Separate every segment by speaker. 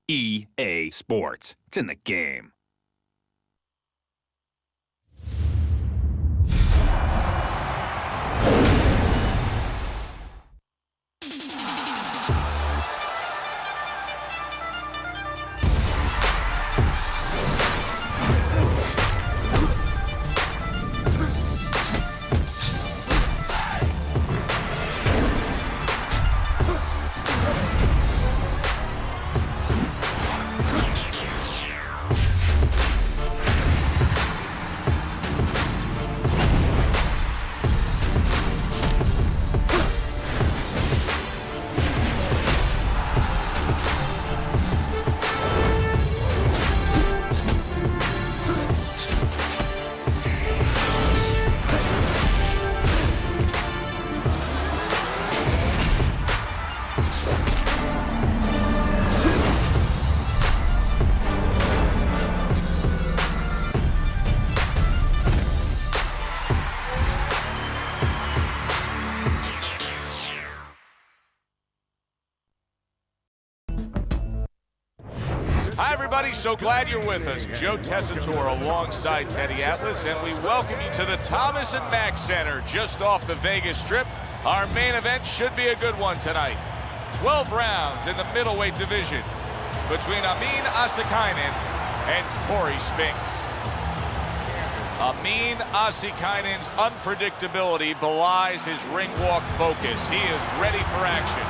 Speaker 1: EA Sports. It's in the game.
Speaker 2: Hi, everybody. So glad you're with us. Joe Tessitore alongside Teddy Atlas, and we welcome you to the Thomas & Mack Center just off the Vegas Strip. Our main event should be a good one tonight. 12 rounds in the middleweight division between Amin Asikainen and Cory Spinks. Amin Asikainen's unpredictability belies his ring walk focus. He is ready for action.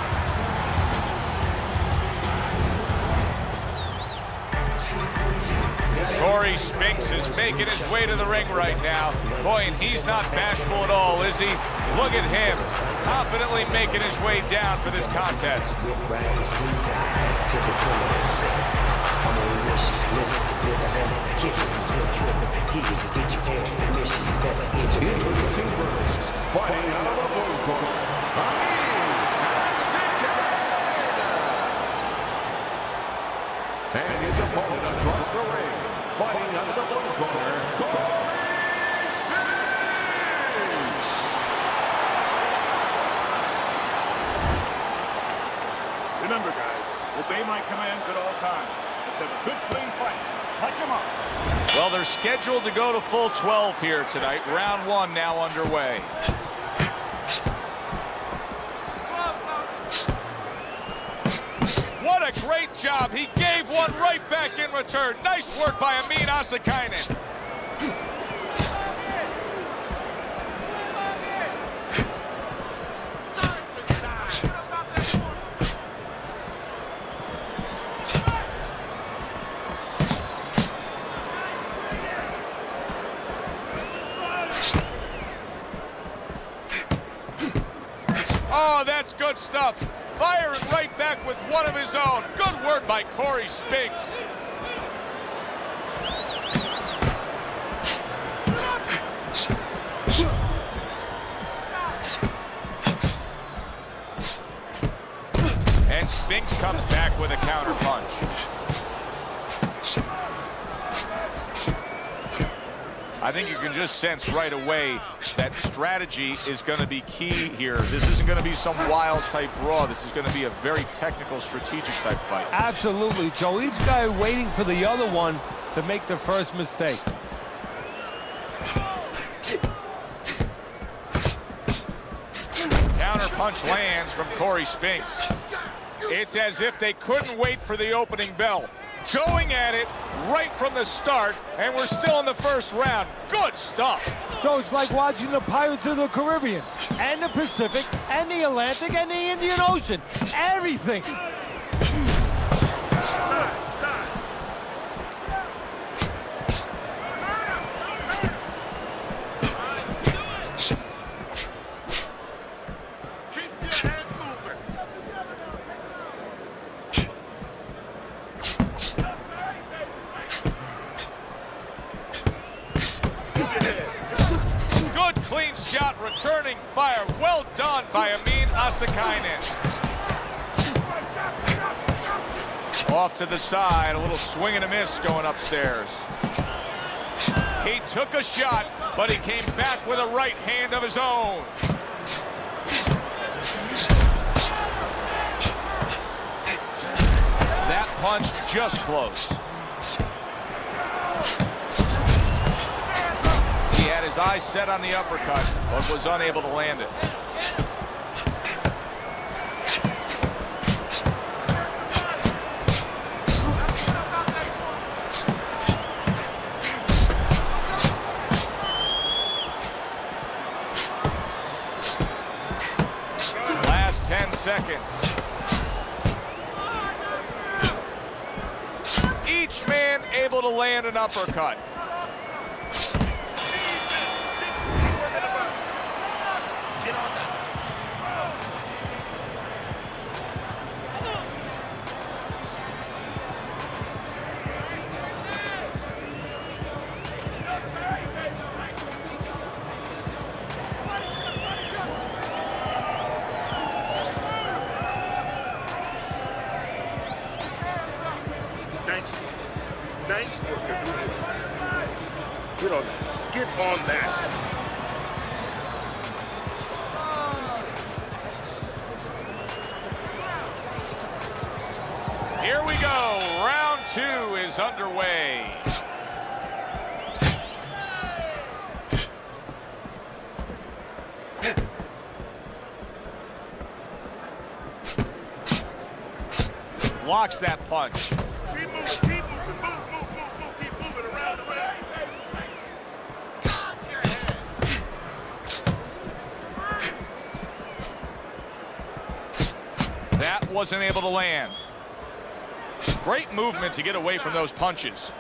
Speaker 2: Cory Spinks is making his way to the ring right now. Boy, and he's not bashful at all, is he? Look at him, confidently making his way down for this contest.
Speaker 3: Introducing first, fighting out of the blue corner, and his opponent across the ring, fighting out of the blue corner, Cory Spinks.
Speaker 4: Remember, guys, obey my commands at all times. Let's have a good, clean fight. Touch them up.
Speaker 2: Well, they're scheduled to go to full 12 here tonight. Round one now underway. What a great job. He gave one right back in return. Nice work by Amin Asikainen. Oh, that's good stuff. Firing right back with one of his own. Good work by Cory Spinks. And Spinks comes back with a counter punch. I think you can just sense right away that strategy is going to be key here. This isn't going to be some wild type brawl. This is going to be a very technical, strategic type fight.
Speaker 5: Absolutely, Joe. Each guy waiting for the other one to make the first mistake.
Speaker 2: Counter punch lands from Cory Spinks. It's as if they couldn't wait for the opening bell. Going at it right from the start, and we're still in the first round. Good stuff.
Speaker 5: Joe, it's like watching the Pirates of the Caribbean, and the Pacific, and the Atlantic, and the Indian Ocean. Everything.
Speaker 2: Clean shot, returning fire. Well done by Amin Asikainen. Off to the side, a little swing and a miss going upstairs. He took a shot, but he came back with a right hand of his own. That punch just close. He had his eyes set on the uppercut, but was unable to land it. Last 10 seconds. Each man able to land an uppercut.
Speaker 6: Nice work. Get on that. Get on that.
Speaker 2: Here we go. Round 2 is underway. Blocks that punch.
Speaker 6: Keep moving, keep moving, keep moving around the ring.
Speaker 2: That wasn't able to land. Great movement to get away from those punches.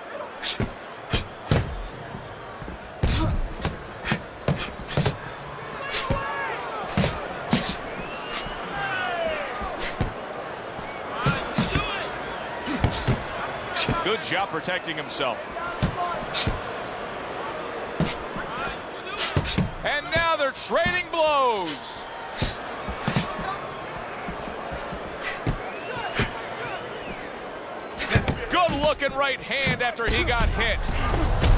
Speaker 2: Good job protecting himself. And now they're trading blows. Good looking right hand after he got hit.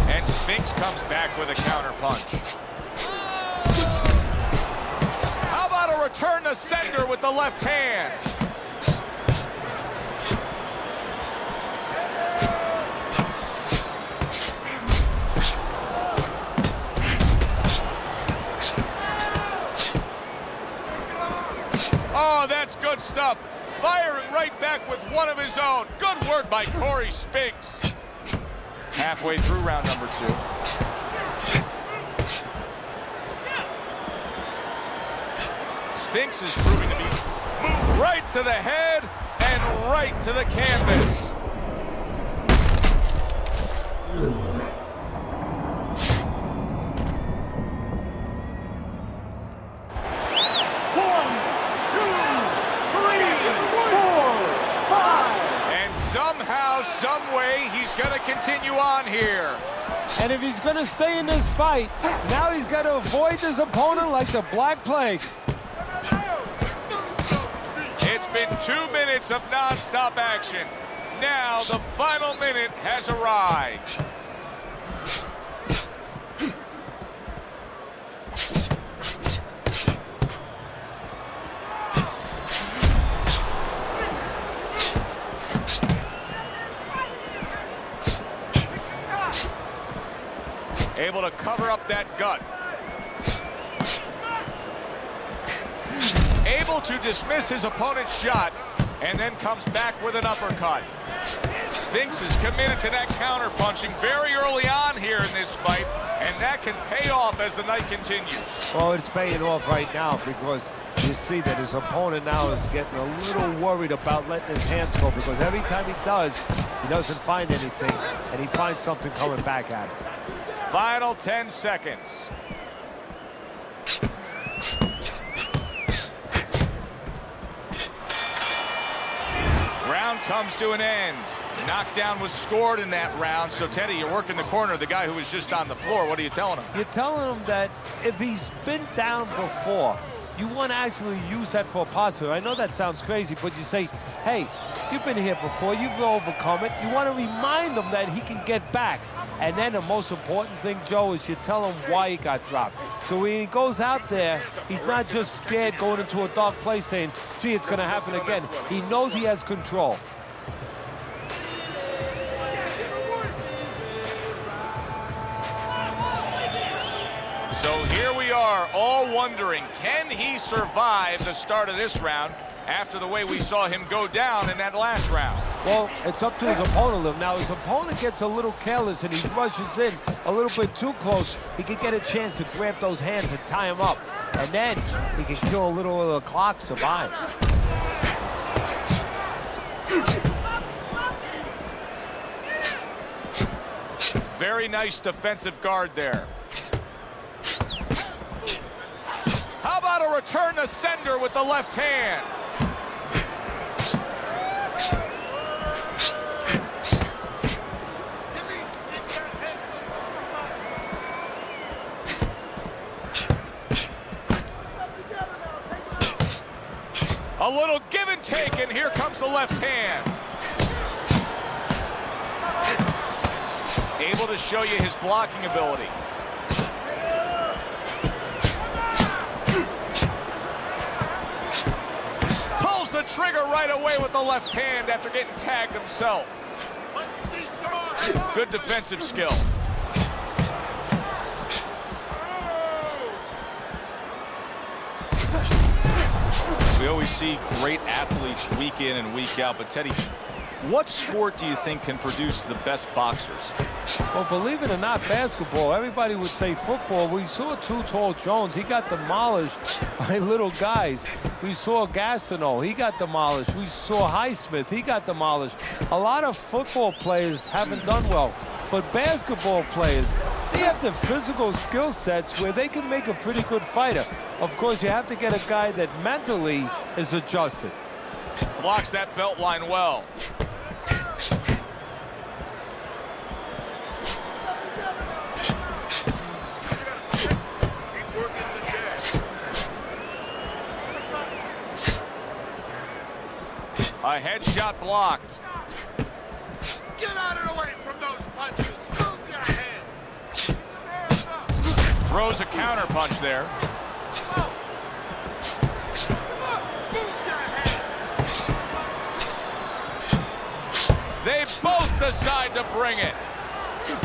Speaker 2: And Spinks comes back with a counter punch. How about a return to sender with the left hand? Oh, that's good stuff. Firing right back with one of his own. Good work by Cory Spinks. Halfway through round number 2. Spinks is proving to be right to the head and right to the canvas. Somehow, some way, he's going to continue on here.
Speaker 5: And if he's going to stay in this fight, now he's got to avoid his opponent like the Black Plague.
Speaker 2: It's been 2 minutes of non-stop action. Now the final minute has arrived. Able to cover up that gut. Able to dismiss his opponent's shot and then comes back with an uppercut. Spinks is committed to that counter punching very early on here in this fight, and that can pay off as the night continues.
Speaker 5: Well, it's paying off right now because you see that his opponent now is getting a little worried about letting his hands go, because every time he doesn't find anything, and he finds something coming back at him.
Speaker 2: Final 10 seconds. Round comes to an end. Knockdown was scored in that round. So, Teddy, you're working the corner of the guy who was just on the floor. What are you telling him?
Speaker 5: You're telling him that if he's been down before, you want to actually use that for a positive. I know that sounds crazy, but you say, hey, you've been here before, you've overcome it. You want to remind him that he can get back. And then the most important thing, Joe, is you tell him why he got dropped. So when he goes out there, he's not just scared going into a dark place saying, gee, it's going to happen again. He knows he has control.
Speaker 2: all wondering, can he survive the start of this round after the way we saw him go down in that last round?
Speaker 5: Well, it's up to his opponent. Now, his opponent gets a little careless and he rushes in a little bit too close. He could get a chance to grab those hands and tie him up. And then he can kill a little of the clock, survive.
Speaker 2: Very nice defensive guard there. How about a return to sender with the left hand? A little give and take, and here comes the left hand. Able to show you his blocking ability. Pulls the trigger right away with the left hand after getting tagged himself. Good defensive skill.
Speaker 7: We always see great athletes week in and week out, but Teddy, what sport do you think can produce the best boxers?
Speaker 5: Well, believe it or not, basketball, everybody would say football. We saw Too Tall Jones. He got demolished by little guys. We saw Gastineau. He got demolished. We saw Highsmith. He got demolished. A lot of football players haven't done well, but basketball players, they have the physical skill sets where they can make a pretty good fighter. Of course, you have to get a guy that mentally is adjusted.
Speaker 2: Blocks that belt line well. A headshot blocked.
Speaker 6: Get out of the way from those punches. Move your head.
Speaker 2: Throws a counter punch there. They both decide to bring it.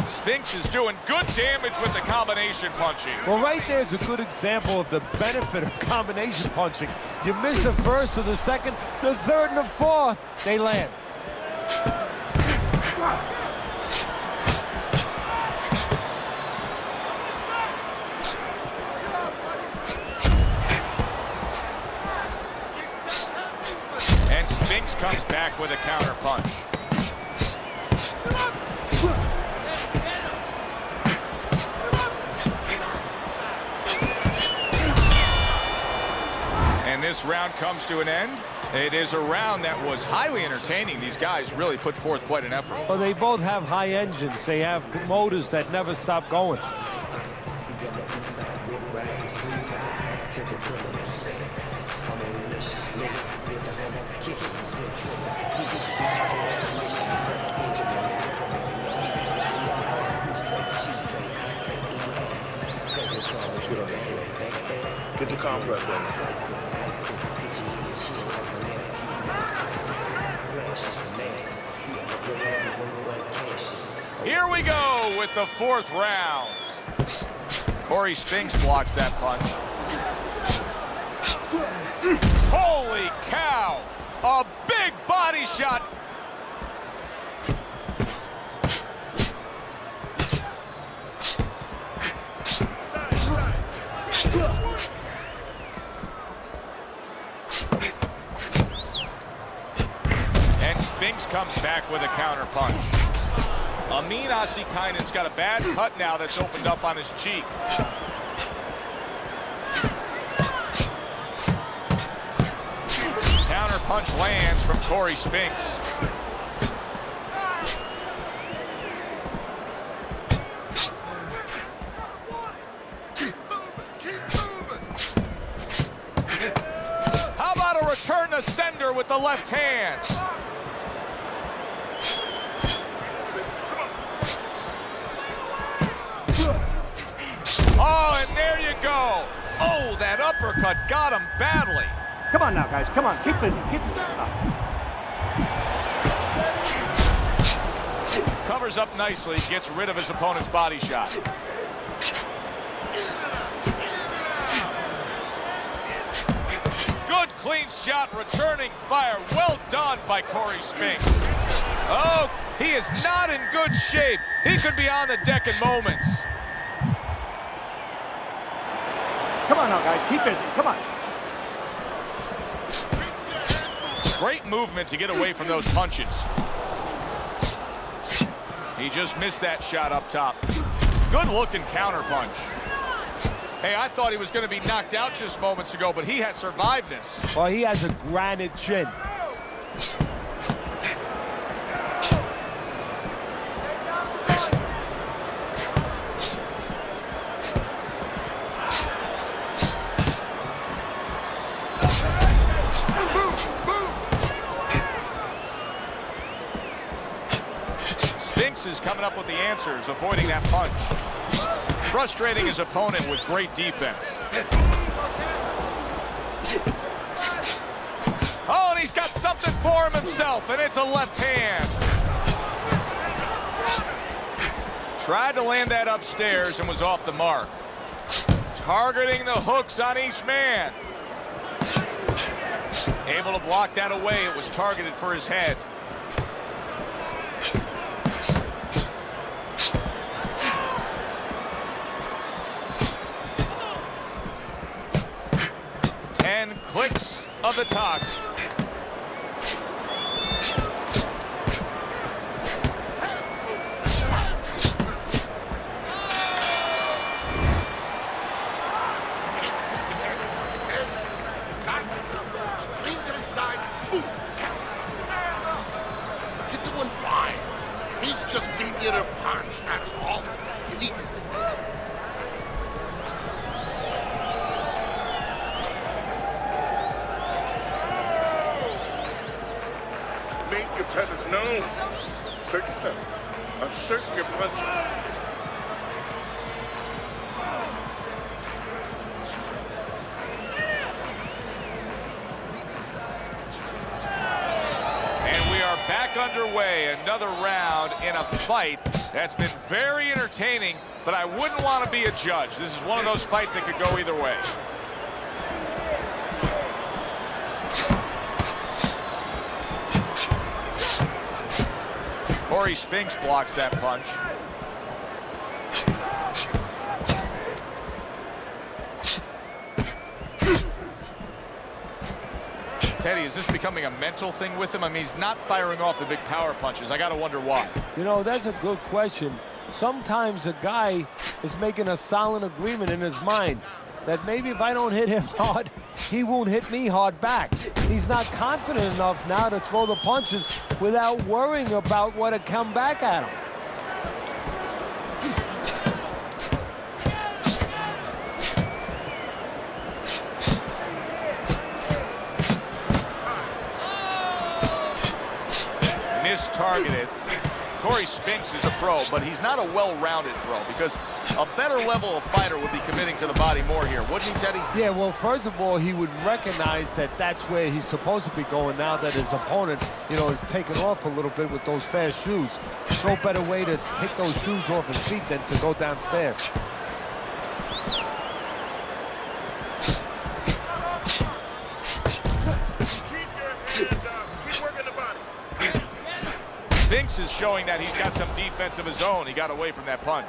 Speaker 2: Spinks is doing good damage with the combination punching.
Speaker 5: Well, right there is a good example of the benefit of combination punching. You miss the first or the second, the third and the fourth, they land.
Speaker 2: And Spinks comes back with a counter punch. And this round comes to an end. It is a round that was highly entertaining. These guys really put forth quite an effort.
Speaker 5: Well, they both have high engines. They have motors that never stop going.
Speaker 6: Get the compress on.
Speaker 2: Here we go with the fourth round. Cory Spinks blocks that punch. Holy cow! A big body shot. And Spinks comes back with a counter punch. Amin Asikainen's got a bad cut now that's opened up on his cheek. Counter punch lands from Cory Spinks. How about a return to sender with the left hand? Oh, and there you go. Oh, that uppercut got him badly.
Speaker 4: Come on now, guys. Come on. Keep busy. Keep busy.
Speaker 2: Covers up nicely, gets rid of his opponent's body shot. clean shot, returning fire. Well done by Cory Spinks. Oh, he is not in good shape. He could be on the deck in moments.
Speaker 4: Come on now, guys. Keep busy. Come on.
Speaker 2: Great movement to get away from those punches. He just missed that shot up top. Good-looking counter punch. Hey, I thought he was going to be knocked out just moments ago, but he has survived this.
Speaker 5: Well, he has a granite chin.
Speaker 2: Spinks is coming up with the answers, avoiding that punch. Frustrating his opponent with great defense. Oh, and he's got something for him himself, and it's a left hand. Tried to land that upstairs and was off the mark. Targeting the hooks on each man. Able to block that away. It was targeted for his head. Clicks of the talk.
Speaker 6: You're doing fine. He's just beating you to punch, that's all. No. Assert yourself. Assert your punches.
Speaker 2: And we are back underway. Another round in a fight that's been very entertaining, but I wouldn't want to be a judge. This is one of those fights that could go either way. Cory Spinks blocks that punch. Teddy, is this becoming a mental thing with him? I mean, he's not firing off the big power punches. I got to wonder why.
Speaker 5: You know, that's a good question. Sometimes a guy is making a silent agreement in his mind that maybe if I don't hit him hard, he won't hit me hard back. He's not confident enough now to throw the punches without worrying about what would come back at him.
Speaker 2: Mistargeted. Cory Spinks is a pro, but he's not a well-rounded pro because a better level of fighter would be committing to the body more here, wouldn't he, Teddy?
Speaker 5: Yeah, well, first of all, he would recognize that that's where he's supposed to be going now that his opponent, you know, is taking off a little bit with those fast shoes. There's no better way to take those shoes off his feet than to go downstairs.
Speaker 2: Spinks is showing that he's got some defense of his own. He got away from that punch.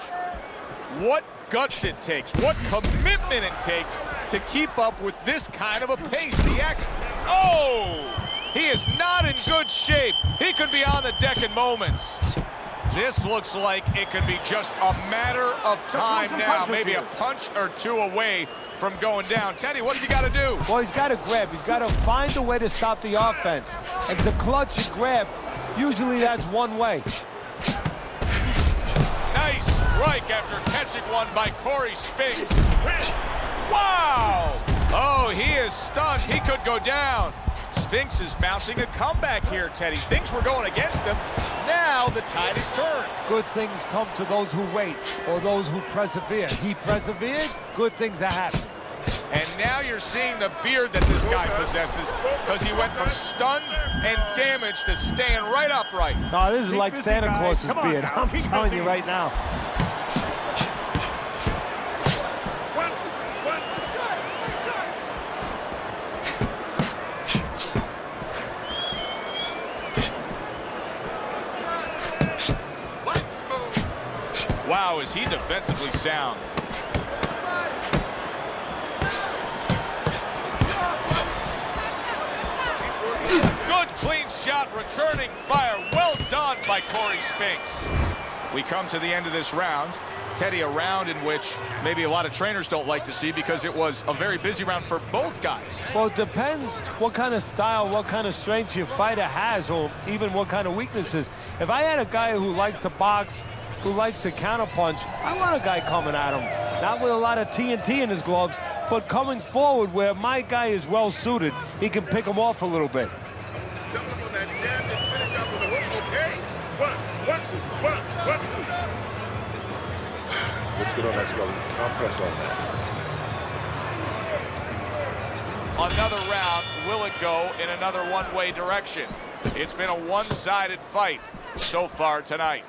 Speaker 2: What guts it takes, what commitment it takes to keep up with this kind of a pace. Oh! He is not in good shape. He could be on the deck in moments. This looks like it could be just a matter of time now. Maybe a punch or two away from going down. Teddy, what's he got to do?
Speaker 5: Well, he's got to grab. He's got to find a way to stop the offense. And to clutch and grab, usually that's one way.
Speaker 2: Nice strike after catching one by Cory Spinks. Wow! Oh, he is stunned. He could go down. Spinks is mounting a comeback here, Teddy. Things were going against him. Now the tide is turned.
Speaker 5: Good things come to those who wait or those who persevere. He persevered, good things are happening.
Speaker 2: And now you're seeing the beard that this guy possesses because he went from stunned and damaged to staying right upright.
Speaker 5: No, this is like Santa Claus's beard. I'm telling you right now.
Speaker 2: Wow, is he defensively sound. Good clean shot, returning fire. Well done by Cory Spinks.
Speaker 7: We come to the end of this round. Teddy, a round in which maybe a lot of trainers don't like to see because it was a very busy round for both guys.
Speaker 5: Well, it depends what kind of style, what kind of strength your fighter has, or even what kind of weaknesses. If I had a guy who likes to box, who likes to counterpunch, I want a guy coming at him. Not with a lot of TNT in his gloves, but coming forward where my guy is well suited, he can pick him off a little bit.
Speaker 6: Let's get on that, Scully. I'll press on that.
Speaker 2: Another round. Will it go in another one-way direction? It's been a one-sided fight so far tonight.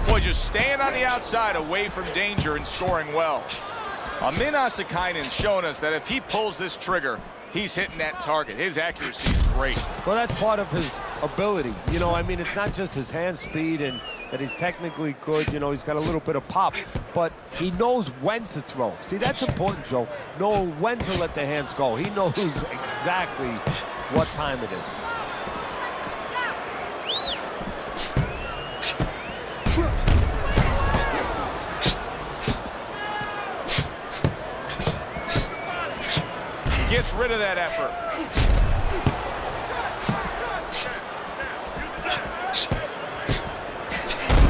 Speaker 2: Boy, just staying on the outside away from danger and scoring well.
Speaker 7: Amin Asikainen showing us that if he pulls this trigger, he's hitting that target. His accuracy is great.
Speaker 5: Well, that's part of his ability. You know, I mean, it's not just his hand speed and that he's technically good. You know, he's got a little bit of pop, but he knows when to throw. See, that's important, Joe. Knowing when to let the hands go. He knows exactly what time it is.
Speaker 2: Gets rid of that effort.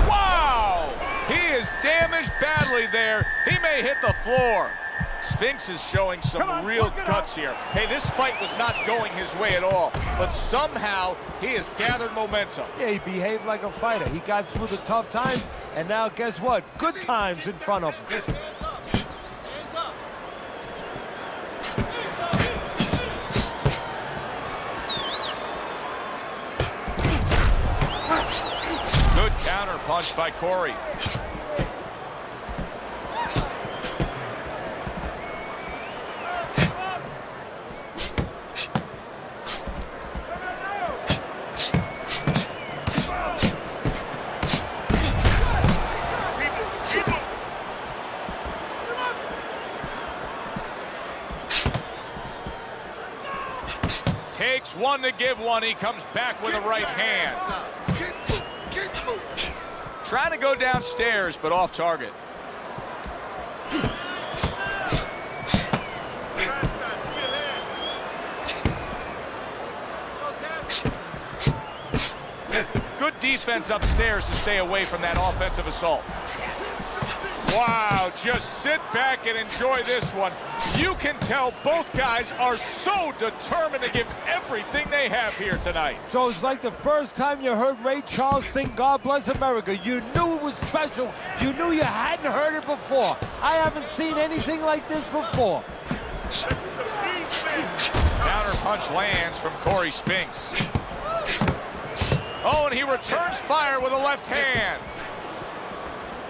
Speaker 2: Wow! He is damaged badly there. He may hit the floor. Spinks is showing some real guts here. Hey, this fight was not going his way at all, but somehow he has gathered momentum.
Speaker 5: Yeah, he behaved like a fighter. He got through the tough times, and now guess what? Good times in front of him.
Speaker 2: Good counter punch by Cory. Takes one to give one. He comes back with a right hand. Trying to go downstairs, but off target. Good defense upstairs to stay away from that offensive assault. Wow, just sit back and enjoy this one. You can tell both guys are so determined to give everything they have here tonight.
Speaker 5: So it's like the first time you heard Ray Charles sing God Bless America. You knew it was special. You knew you hadn't heard it before. I haven't seen anything like this before.
Speaker 2: Counter punch lands from Cory Spinks. Oh, and he returns fire with a left hand.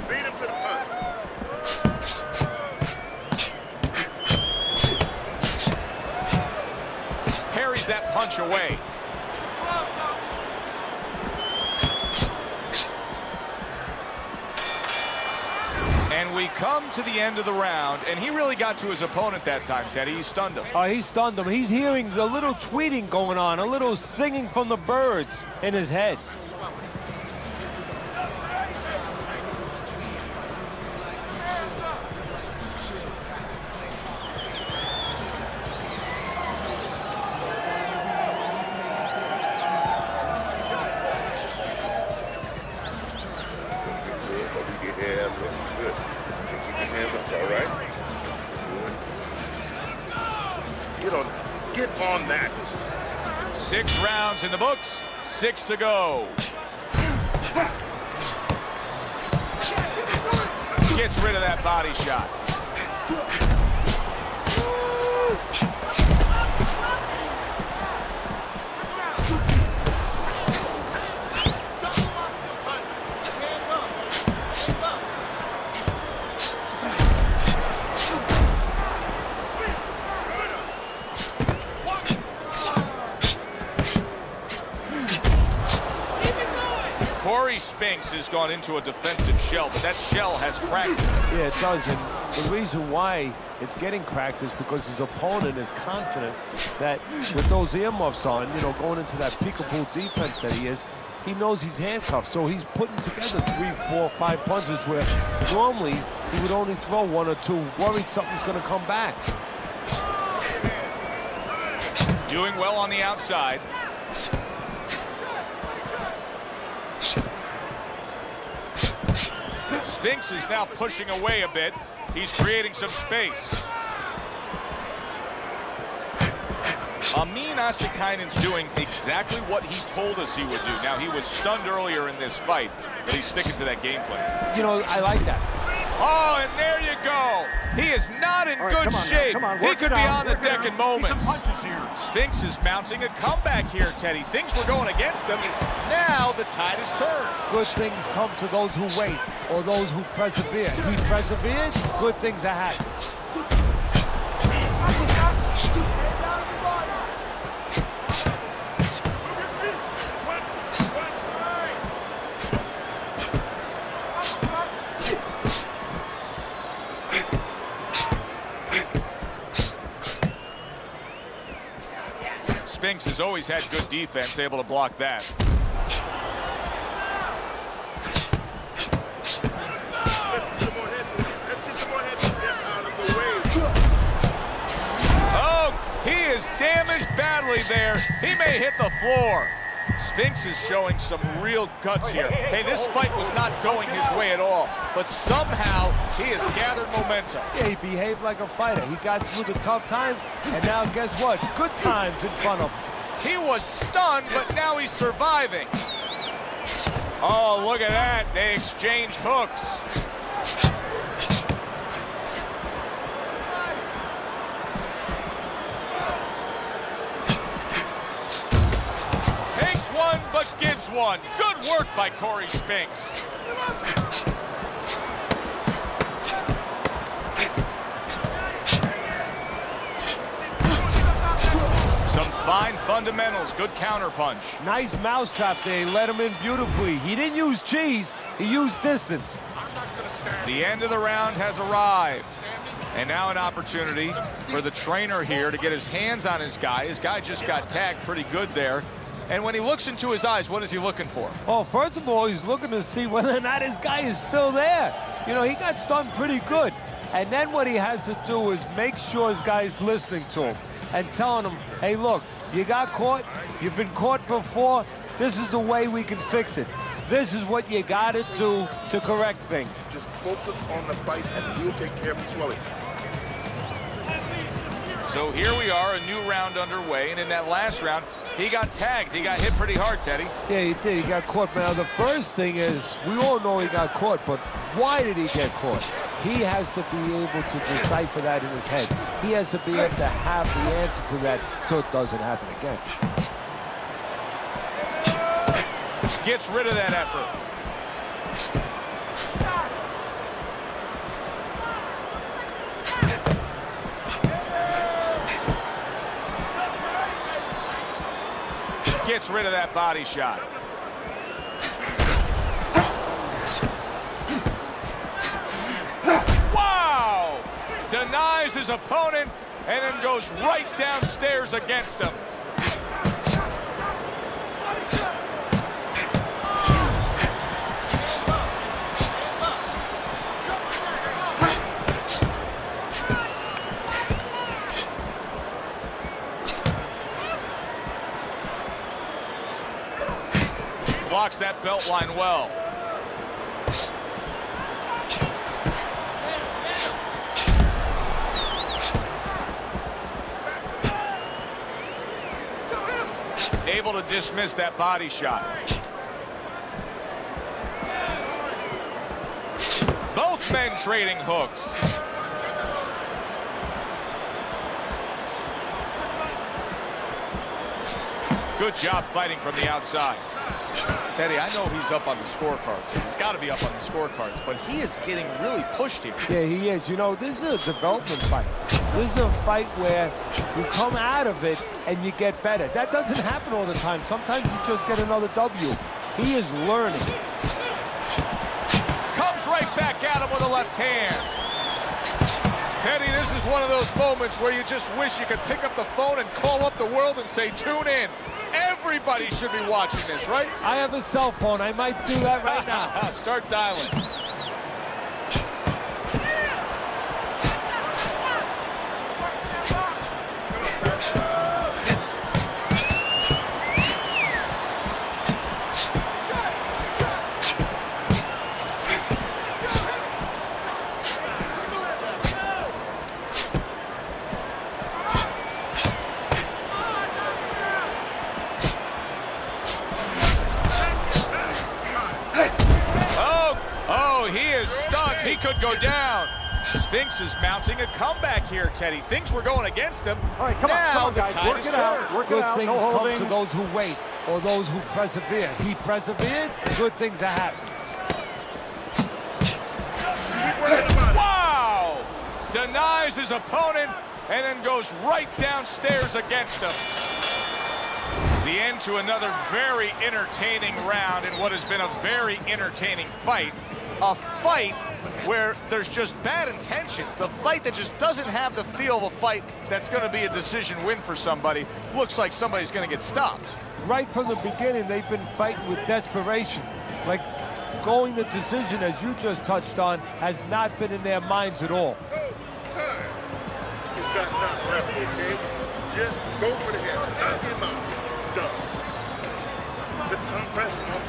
Speaker 6: Beat him to the punch.
Speaker 2: Parries that punch away. And we come to the end of the round, and he really got to his opponent that time, Teddy. He stunned him.
Speaker 5: He stunned him. He's hearing the little tweeting going on, a little singing from the birds in his head.
Speaker 6: Get on that.
Speaker 2: 6 rounds in the books, 6 to go. Gets rid of that body shot. Spinks has gone into a defensive shell, but that shell has cracks in it.
Speaker 5: Yeah, it does, and the reason why it's getting cracked is because his opponent is confident that with those earmuffs on, you know, going into that peekaboo defense that he is, he knows he's handcuffed, so he's putting together 3, 4, 5 punches where normally he would only throw 1 or 2, worried something's going to come back.
Speaker 2: Doing well on the outside. Spinks is now pushing away a bit. He's creating some space. Amin Asikainen's doing exactly what he told us he would do. Now, he was stunned earlier in this fight, but he's sticking to that game plan.
Speaker 5: You know, I like that.
Speaker 2: Oh, and there you go. He is not in good shape. He could be on the deck in moments. Spinks is mounting a comeback here, Teddy. Things were going against him. Now the tide has turned.
Speaker 5: Good things come to those who wait or those who persevere. He persevered, good things are happening.
Speaker 2: Spinks has always had good defense, able to block that. Oh, he is damaged badly there. He may hit the floor. Spinks is showing some real guts here. Hey, this fight was not going his way at all, but somehow he has gathered momentum.
Speaker 5: Yeah, he behaved like a fighter. He got through the tough times, and now guess what? Good times in front of him.
Speaker 2: He was stunned, but now he's surviving. Oh, look at that. They exchange hooks. Takes one, but gives one. Good work by Cory Spinks. Some fine fundamentals, good counterpunch.
Speaker 5: Nice mousetrap there, he let him in beautifully. He didn't use cheese, he used distance.
Speaker 2: The end of the round has arrived. And now an opportunity for the trainer here to get his hands on his guy. His guy just got tagged pretty good there. And when he looks into his eyes, what is he looking for?
Speaker 5: Well, first of all, he's looking to see whether or not his guy is still there. You know, he got stunned pretty good. And then what he has to do is make sure his guy's listening to him and telling him, hey, look, you got caught, you've been caught before, this is the way we can fix it. This is what you got to do to correct things.
Speaker 6: Just focus on the fight and you'll take care of the swelling.
Speaker 2: So here we are, a new round underway, and in that last round, he got tagged. He got hit pretty hard, Teddy.
Speaker 5: Yeah, he did. He got caught. Now, the first thing is, we all know he got caught, but why did he get caught? He has to be able to decipher that in his head. He has to be able to have the answer to that so it doesn't happen again.
Speaker 2: Gets rid of that effort. Gets rid of that body shot. Wow! Denies his opponent and then goes right downstairs against him. Blocks that belt line well. Able to dismiss that body shot. Both men trading hooks. Good job fighting from the outside. Teddy, I know he's up on the scorecards. He's got to be up on the scorecards, but he is getting really pushed here.
Speaker 5: Yeah, he is. You know, this is a development fight. This is a fight where you come out of it and you get better. That doesn't happen all the time. Sometimes you just get another W. He is learning.
Speaker 2: back at him with a left hand. Teddy, this is one of those moments where you just wish you could pick up the phone and call up the world and say, tune in. Everybody should be watching this, right?
Speaker 5: I have a cell phone. I might do that right now.
Speaker 2: Start dialing. He could go down. Spinks is mounting a comeback here, Teddy. Things were going against him.
Speaker 4: All right, come
Speaker 2: now
Speaker 4: on,
Speaker 2: the
Speaker 4: guys.
Speaker 2: tide
Speaker 4: Work
Speaker 2: is
Speaker 4: it out.
Speaker 2: turned.
Speaker 4: Work it
Speaker 5: Good
Speaker 4: out.
Speaker 5: things
Speaker 4: No
Speaker 5: come
Speaker 4: holding.
Speaker 5: to those who wait or those who persevere. He persevered, good things are happening.
Speaker 2: Wow! Denies his opponent and then goes right downstairs against him. The end to another very entertaining round in what has been a very entertaining fight. A fight where there's just bad intentions. The fight that just doesn't have the feel of a fight that's going to be a decision win for somebody. Looks like somebody's going to get stopped.
Speaker 5: Right from the beginning, they've been fighting with desperation. Like going the decision, as you just touched on, has not been in their minds at all.
Speaker 6: He's got not left, okay? Just go for the head. Knock him out. Done. The compress on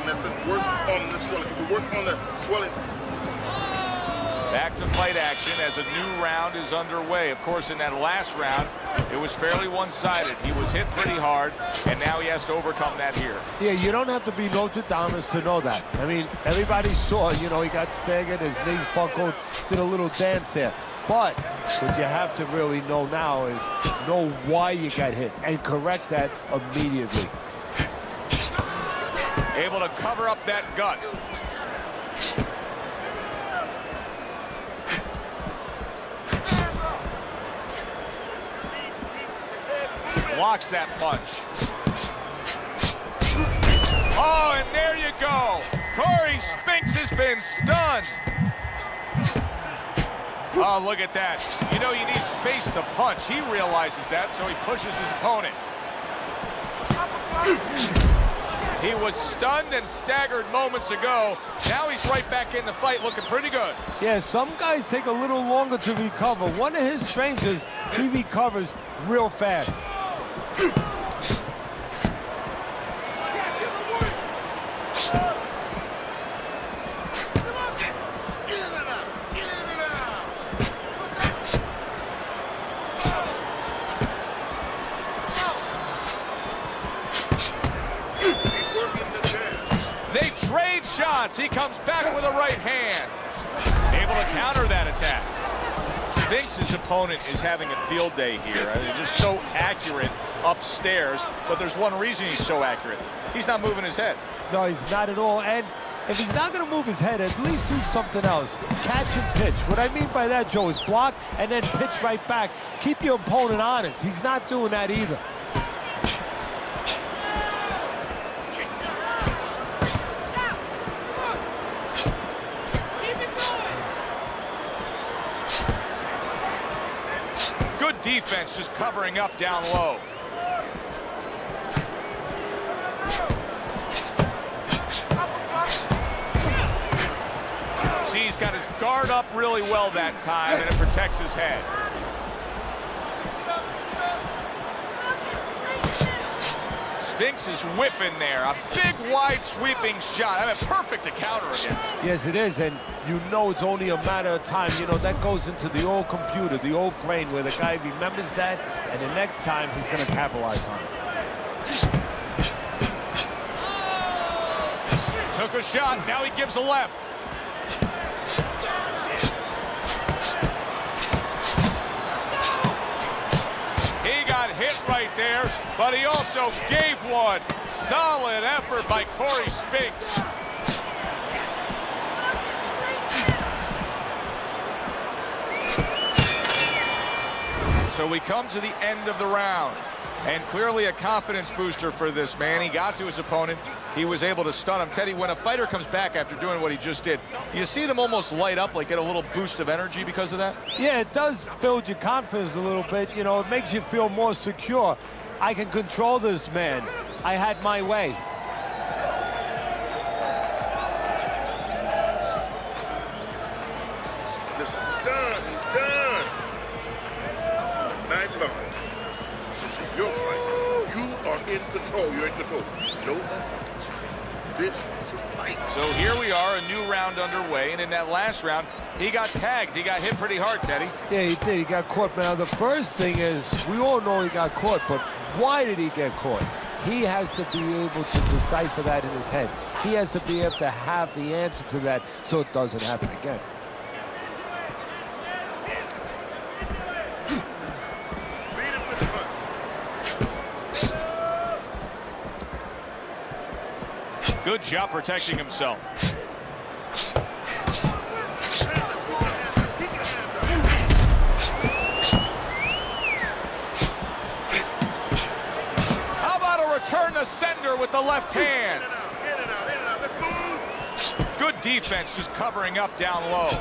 Speaker 6: that. Work on the swelling. Work on the swelling.
Speaker 2: Back to fight action as a new round is underway. Of course, in that last round, it was fairly one-sided. He was hit pretty hard, and now he has to overcome that here.
Speaker 8: Yeah, you don't have to be Notre Dame to know that. I mean, everybody saw, you know, he got staggered, his knees buckled, did a little dance there. But what you have to really know now is know why you got hit and correct that immediately.
Speaker 2: Able to cover up that gut. Blocks that punch. Oh, and there you go. Cory Spinks has been stunned. Oh, look at that. You know, you need space to punch. He realizes that, so he pushes his opponent. He was stunned and staggered moments ago. Now he's right back in the fight looking pretty good.
Speaker 5: Yeah, some guys take a little longer to recover. One of his strengths is he recovers real fast.
Speaker 2: They trade shots. He comes back with a right hand. Able to counter that attack. Spinks' opponent is having a field day here. I mean, just so accurate upstairs, but there's one reason he's so accurate. He's not moving his head.
Speaker 5: No, he's not at all. And if he's not going to move his head, at least do something else. Catch and pitch. What I mean by that, Joe, is block and then pitch right back. Keep your opponent honest. He's not doing that either.
Speaker 2: Good defense, just covering up down low. See, he's got his guard up really well that time, and it protects his head. Spinks is whiffing there. A big, wide, sweeping shot. I mean, perfect to counter against.
Speaker 5: Yes, it is, and you know it's only a matter of time. You know, that goes into the old computer, the old brain, where the guy remembers that, and the next time he's going to capitalize on it.
Speaker 2: Took a shot, now he gives a left. He got hit right there, but he also gave one. Solid effort by Cory Spinks. So we come to the end of the round, and clearly a confidence booster for this man. He got to his opponent,
Speaker 7: he was able to stun him. Teddy, when a fighter comes back after doing what he just did, do you see them almost light up, like get a little boost of energy because of that?
Speaker 5: Yeah, it does build your confidence a little bit. You know, it makes you feel more secure. I can control this man. I had my way.
Speaker 6: Listen, done. Nice going. This is your fight. You are in control. You're in control. No, this is a fight.
Speaker 2: So here we are, a new round underway, and in that last round, he got tagged. He got hit pretty hard, Teddy.
Speaker 5: Yeah, he did. He got caught. Now, the first thing is, we all know he got caught, but why did he get caught? He has to be able to decipher that in his head. He has to be able to have the answer to that so it doesn't happen again.
Speaker 2: Good job protecting himself. How about a return to sender with the left hand? Good defense, just covering up down low.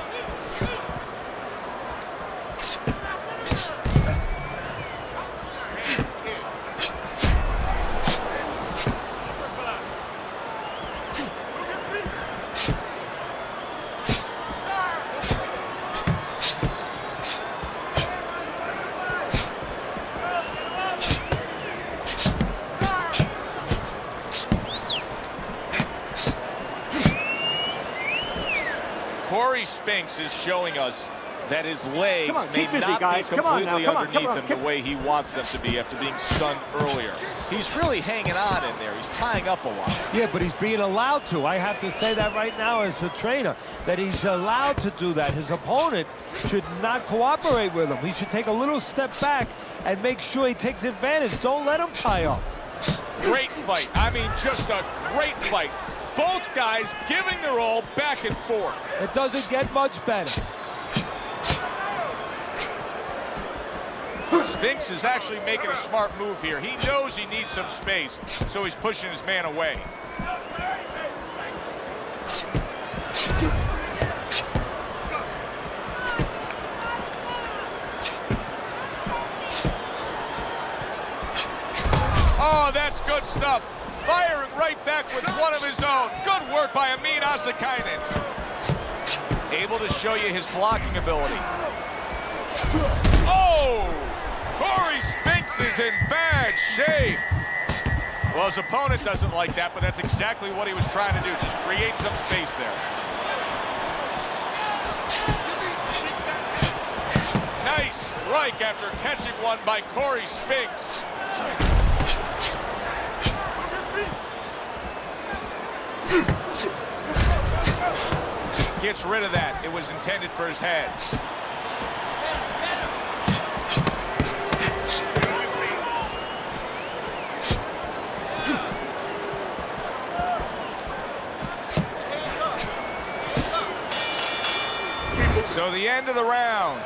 Speaker 2: Cory Spinks is showing us that his legs may not be completely underneath him the way he wants them to be after being stunned earlier. He's really hanging on in there. He's tying up a lot.
Speaker 5: Yeah, but he's being allowed to. I have to say that right now as a trainer, that he's allowed to do that. His opponent should not cooperate with him. He should take a little step back and make sure he takes advantage. Don't let him tie up.
Speaker 2: Great fight. I mean, just a great fight. Both guys giving their all back and forth.
Speaker 5: It doesn't get much better.
Speaker 2: Spinks is actually making a smart move here. He knows he needs some space, so he's pushing his man away. Oh, that's good stuff. Firing right back with one of his own. Good work by Amin Asikainen. Able to show you his blocking ability. Oh! Cory Spinks is in bad shape. Well, his opponent doesn't like that, but that's exactly what he was trying to do. Just create some space there. Nice strike after catching one by Cory Spinks. Gets rid of that. It was intended for his head. So the end of the round.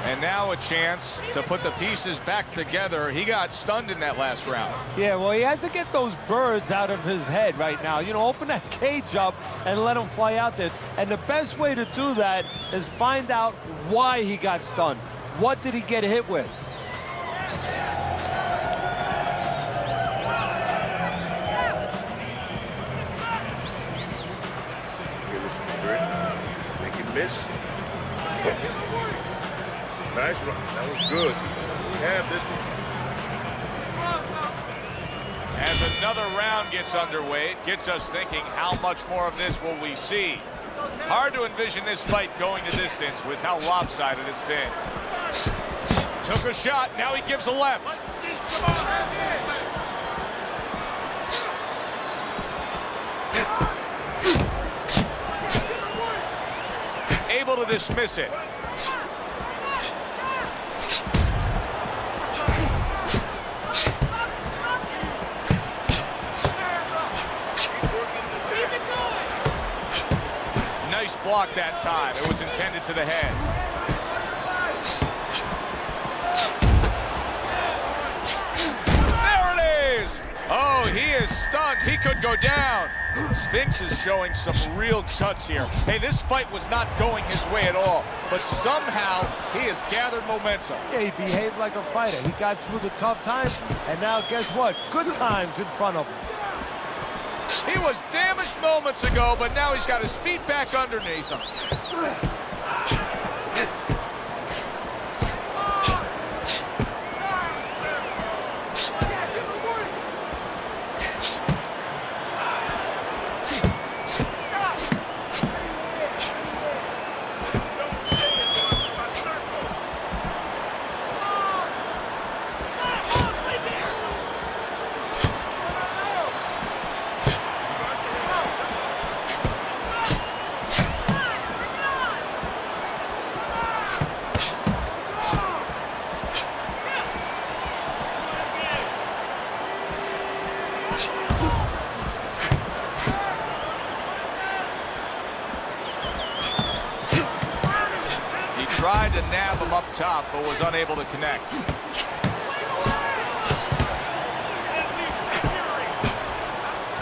Speaker 2: And now a chance to put the pieces back together. He got stunned in that last round.
Speaker 5: Yeah, well, he has to get those birds out of his head right now. You know, open that cage up and let them fly out there. And the best way to do that is find out why he got stunned. What did he get hit with?
Speaker 6: Make him miss. Nice run. That was good. We have this one.
Speaker 2: As another round gets underway, it gets us thinking, how much more of this will we see? Hard to envision this fight going the distance with how lopsided it's been. Took a shot, now he gives a left. Able to dismiss it. Nice block that time. It was intended to the head. There it is! Oh, he is stunned. He could go down. Spinks is showing some real guts here. Hey, this fight was not going his way at all, but somehow he has gathered momentum.
Speaker 5: Yeah, he behaved like a fighter. He got through the tough times, and now guess what? Good times in front of him.
Speaker 2: He was damaged moments ago, but now he's got his feet back underneath him. Tried to nab him up top, but was unable to connect.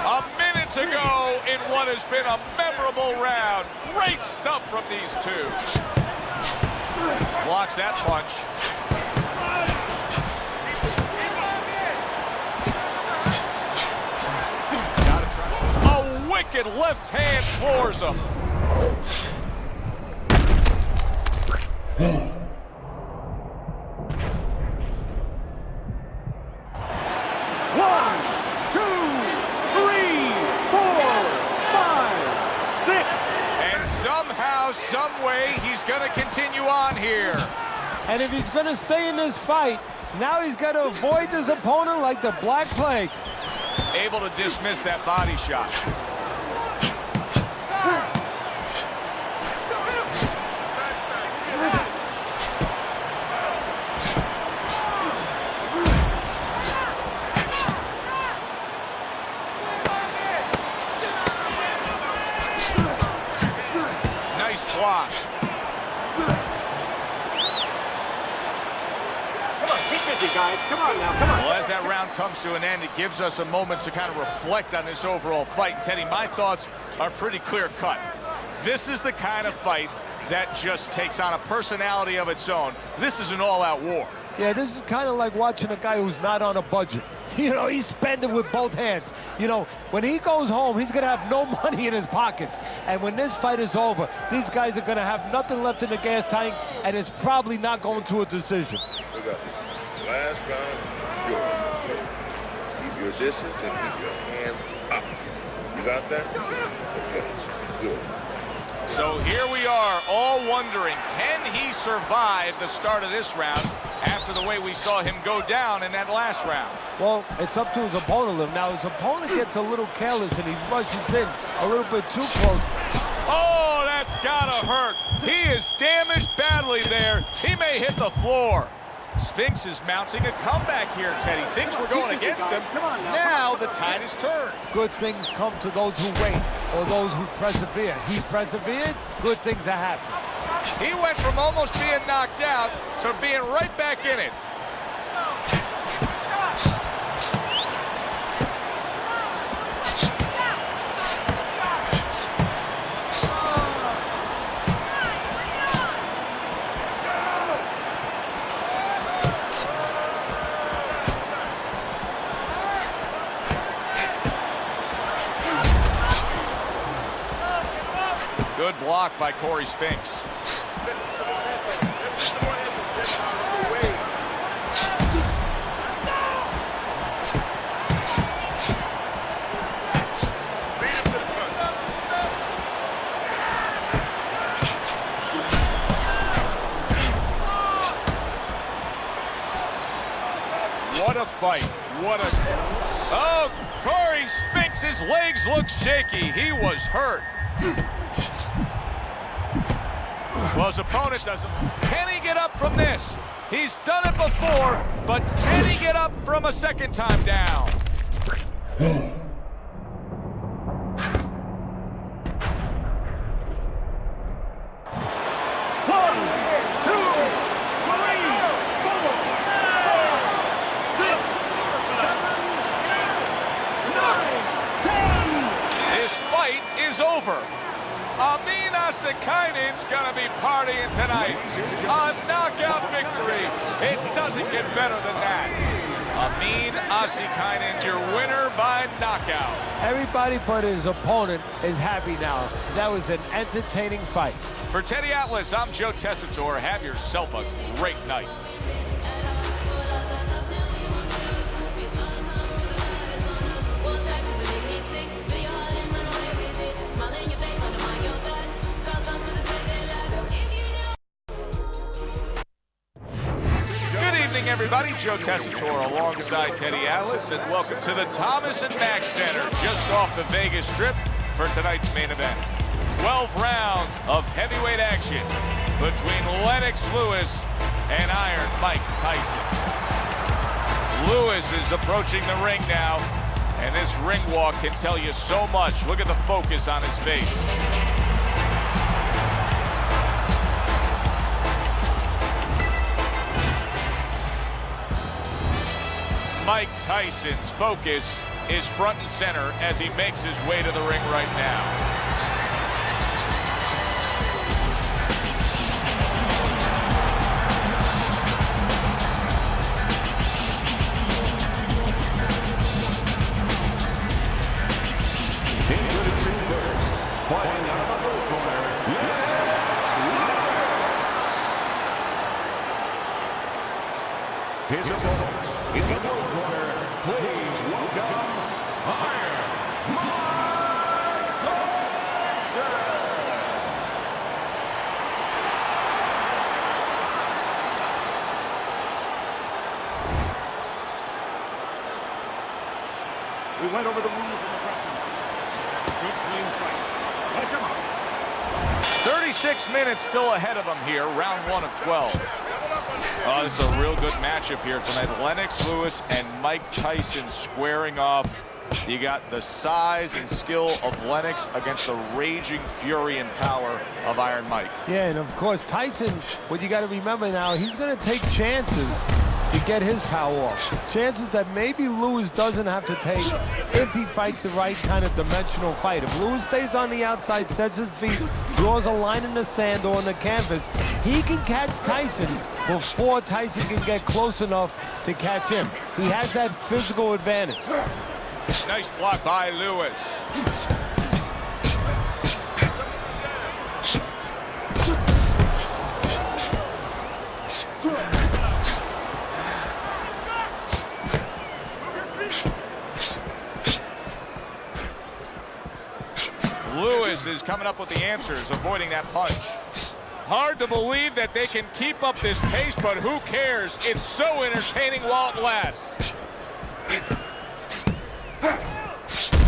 Speaker 2: A minute to go in what has been a memorable round. Great stuff from these two. Blocks that punch. Gotta try. A wicked left hand floors him. Some way he's going to continue on here.
Speaker 5: And if he's going to stay in this fight, now he's got to avoid his opponent like the Black Plague.
Speaker 2: Able to dismiss that body shot. Block.
Speaker 9: Come on, keep busy, guys. Come on now, come on.
Speaker 2: Well, as that round comes to an end, it gives us a moment to kind of reflect on this overall fight. And Teddy, my thoughts are pretty clear-cut. This is the kind of fight that just takes on a personality of its own. This is an all-out war.
Speaker 5: Yeah, this is kind of like watching a guy who's not on a budget. You know, he's spending with both hands. You know, when he goes home, he's going to have no money in his pockets. And when this fight is over, these guys are going to have nothing left in the gas tank, and it's probably not going to a decision.
Speaker 6: Look at this. Last round, yours. Keep your distance and keep your hands up. You got that? Okay, good.
Speaker 2: So here we are, all wondering, can he survive the start of this round after the way we saw him go down in that last round?
Speaker 5: Well, it's up to his opponent. Now, his opponent gets a little careless and he rushes in a little bit too close.
Speaker 2: Oh, that's gotta hurt. He is damaged badly there. He may hit the floor. Spinks is mounting a comeback here, Teddy. Things were going against him. Now the tide is turned.
Speaker 5: Good things come to those who wait or those who persevere. He persevered, good things are happening.
Speaker 2: He went from almost being knocked out to being right back in it. Good block by Cory Spinks. What a fight. What a... Oh, Cory Spinks, his legs look shaky. He was hurt. Well, his opponent doesn't. Can he get up from this? He's done it before, but can he get up from a second time down? Tyson's gonna be partying tonight. A knockout victory. It doesn't get better than that. Amin Asikainen, your winner by knockout.
Speaker 5: Everybody but his opponent is happy now. That was an entertaining fight.
Speaker 2: For Teddy Atlas, I'm Joe Tessitore. Have yourself a great night. Everybody, Joe Tessitore alongside Teddy Atlas, and welcome to the Thomas and Mack Center, just off the Vegas Strip for tonight's main event. 12 rounds of heavyweight action between Lennox Lewis and Iron Mike Tyson. Lewis is approaching the ring now, and this ring walk can tell you so much. Look at the focus on his face. Mike Tyson's focus is front and center as he makes his way to the ring right now.
Speaker 3: Introducing first, fighting out of the blue corner, Lennox. His opponents in the blue corner, please welcome Iron Mike Tyson.
Speaker 4: We went over the rules in the dressing room. Good, clean fight. Touch him up.
Speaker 2: 36 minutes still ahead of him here, round 1 of 12. This is a real good matchup here tonight. Lennox Lewis and Mike Tyson squaring off. You got the size and skill of Lennox against the raging fury and power of Iron Mike.
Speaker 5: Yeah, and of course, Tyson, what you got to remember now, he's going to take chances to get his power off. Chances that maybe Lewis doesn't have to take if he fights the right kind of dimensional fight. If Lewis stays on the outside, sets his feet, draws a line in the sand or on the canvas, he can catch Tyson before Tyson can get close enough to catch him. He has that physical advantage.
Speaker 2: Nice block by Lewis. Lewis is coming up with the answers, avoiding that punch. Hard to believe that they can keep up this pace, but who cares? It's so entertaining while it lasts.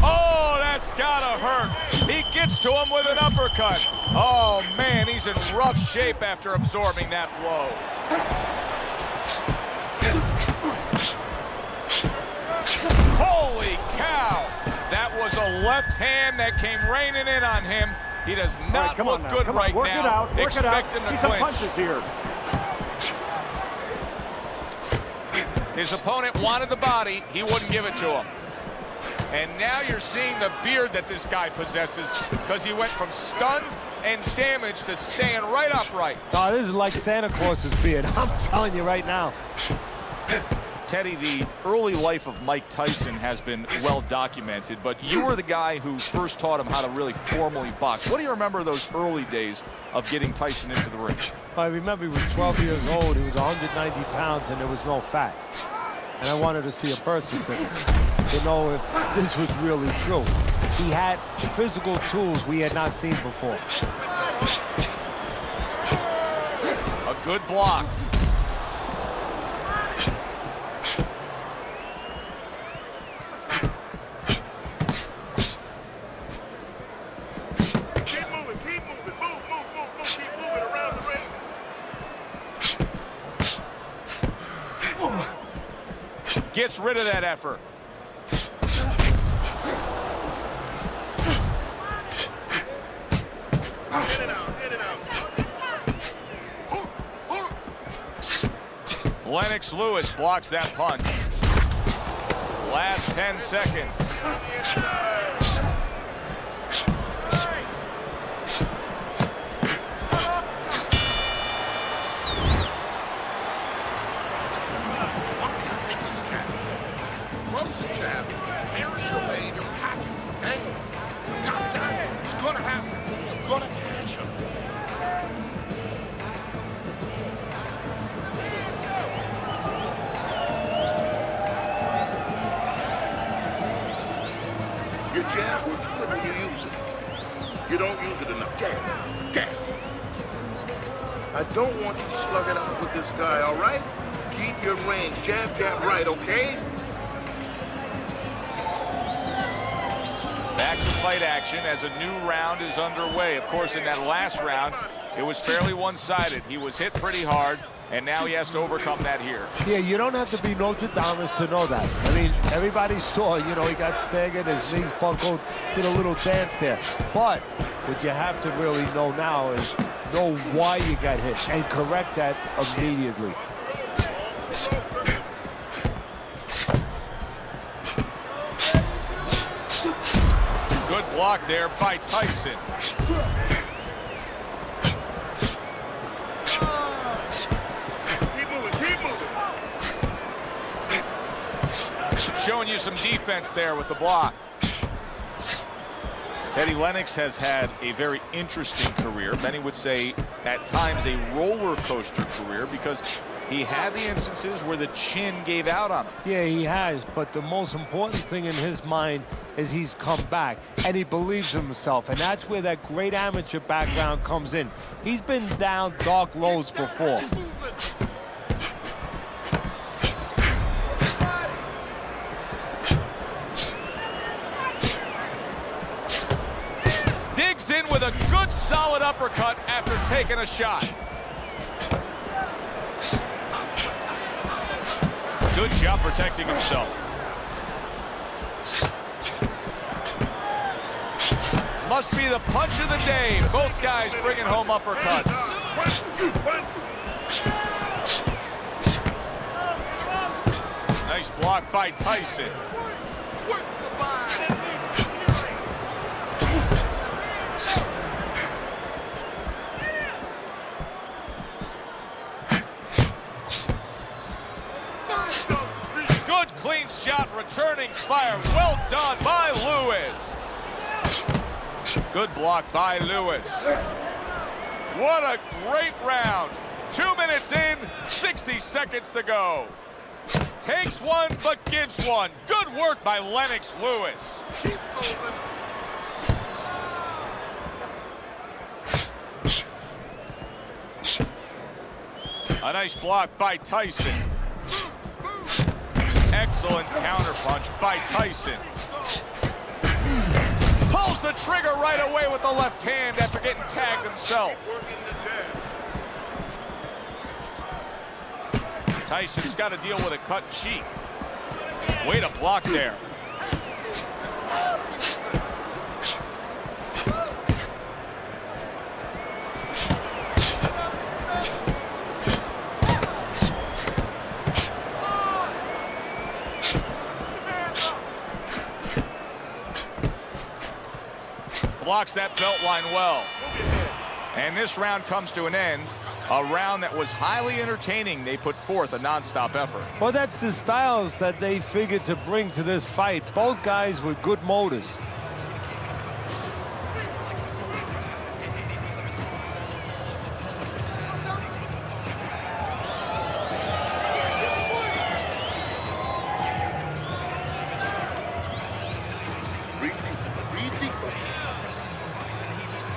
Speaker 2: Oh, that's gotta hurt. He gets to him with an uppercut. Oh, man, he's in rough shape after absorbing that blow. Holy cow! That was a left hand that came raining in on him. He does not look good right now. Expect him to clinch.
Speaker 9: Punches here.
Speaker 2: His opponent wanted the body. He wouldn't give it to him. And now you're seeing the beard that this guy possesses, because he went from stunned and damaged to staying right upright.
Speaker 5: Oh, this is like Santa Claus's beard. I'm telling you right now.
Speaker 7: Teddy, the early life of Mike Tyson has been well documented, but you were the guy who first taught him how to really formally box. What do you remember of those early days of getting Tyson into the ring?
Speaker 5: I remember he was 12 years old, he was 190 pounds, and there was no fat. And I wanted to see a birth certificate to know if this was really true. He had physical tools we had not seen before.
Speaker 2: A good block. Gets rid of that effort. Lennox Lewis blocks that punch. Last 10 seconds.
Speaker 6: Your jab works good when you use it. You don't use it enough. Jab, jab. I don't want you to slug it out with this guy, all right? Keep your range. Jab, jab, right, okay?
Speaker 2: Back to fight action as a new round is underway. Of course, in that last round, it was fairly one-sided. He was hit pretty hard, and now he has to overcome that here.
Speaker 8: Yeah, you don't have to be Notre Dame to know that. I mean, everybody saw, you know, he got staggered, his knees buckled, did a little dance there. But what you have to really know now is know why you got hit and correct that immediately.
Speaker 2: Good block there by Tyson. Showing you some defense there with the block.
Speaker 7: Teddy, Lennox has had a very interesting career. Many would say at times a roller coaster career because he had the instances where the chin gave out on him.
Speaker 5: Yeah, he has, but the most important thing in his mind is he's come back, and he believes in himself, and that's where that great amateur background comes in. He's been down dark roads before.
Speaker 2: Digs in with a good solid uppercut after taking a shot. Good job protecting himself. Must be the punch of the day. Both guys bringing home uppercuts. Nice block by Tyson. Good clean shot, returning fire. Well done by Lewis. Good block by Lewis. What a great round. 2 minutes in, 60 seconds to go. Takes one, but gives one. Good work by Lennox Lewis.
Speaker 6: Keep moving.
Speaker 2: A nice block by Tyson. Excellent counterpunch by Tyson. Pulls the trigger right away with the left hand after getting tagged himself. Tyson's got to deal with a cut cheek. Way to block there. Blocks that belt line well. And this round comes to an end. A round that was highly entertaining. They put forth a non-stop effort.
Speaker 5: Well, that's the styles that they figured to bring to this fight. Both guys with good motors.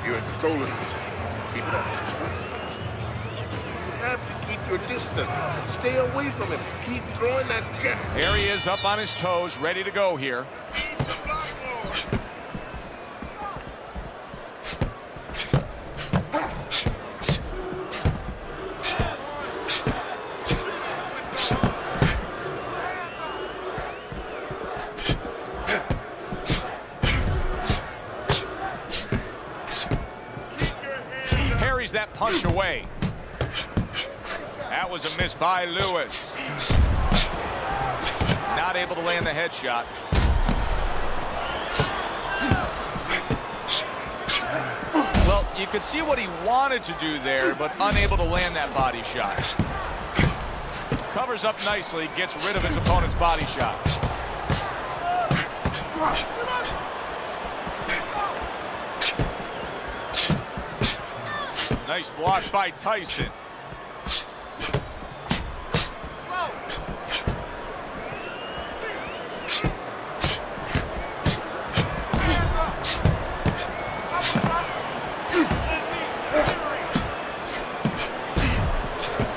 Speaker 6: You're in control of this. Keep it up. You have to keep your distance. Stay away from him. Keep throwing that jab.
Speaker 2: There he is up on his toes, ready to go here. Parries that punch away. That was a miss by Lewis. Not able to land the headshot. Well, you could see what he wanted to do there, but unable to land that body shot. Covers up nicely, gets rid of his opponent's body shot. Nice block by Tyson.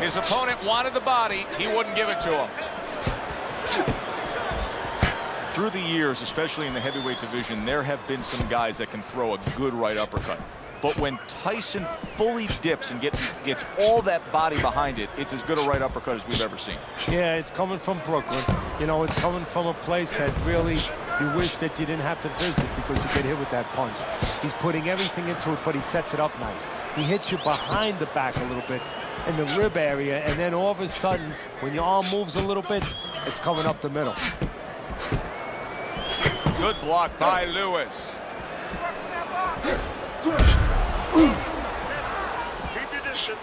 Speaker 2: His opponent wanted the body. He wouldn't give it to him.
Speaker 7: Through the years, especially in the heavyweight division, there have been some guys that can throw a good right uppercut. But when Tyson fully dips and gets all that body behind it, it's as good a right uppercut as we've ever seen.
Speaker 5: Yeah, it's coming from Brooklyn. You know, it's coming from a place that really you wish that you didn't have to visit because you get hit with that punch. He's putting everything into it, but he sets it up nice. He hits you behind the back a little bit in the rib area, and then all of a sudden, when your arm moves a little bit, it's coming up the middle.
Speaker 2: Good block by Lewis.
Speaker 6: Keep your distance.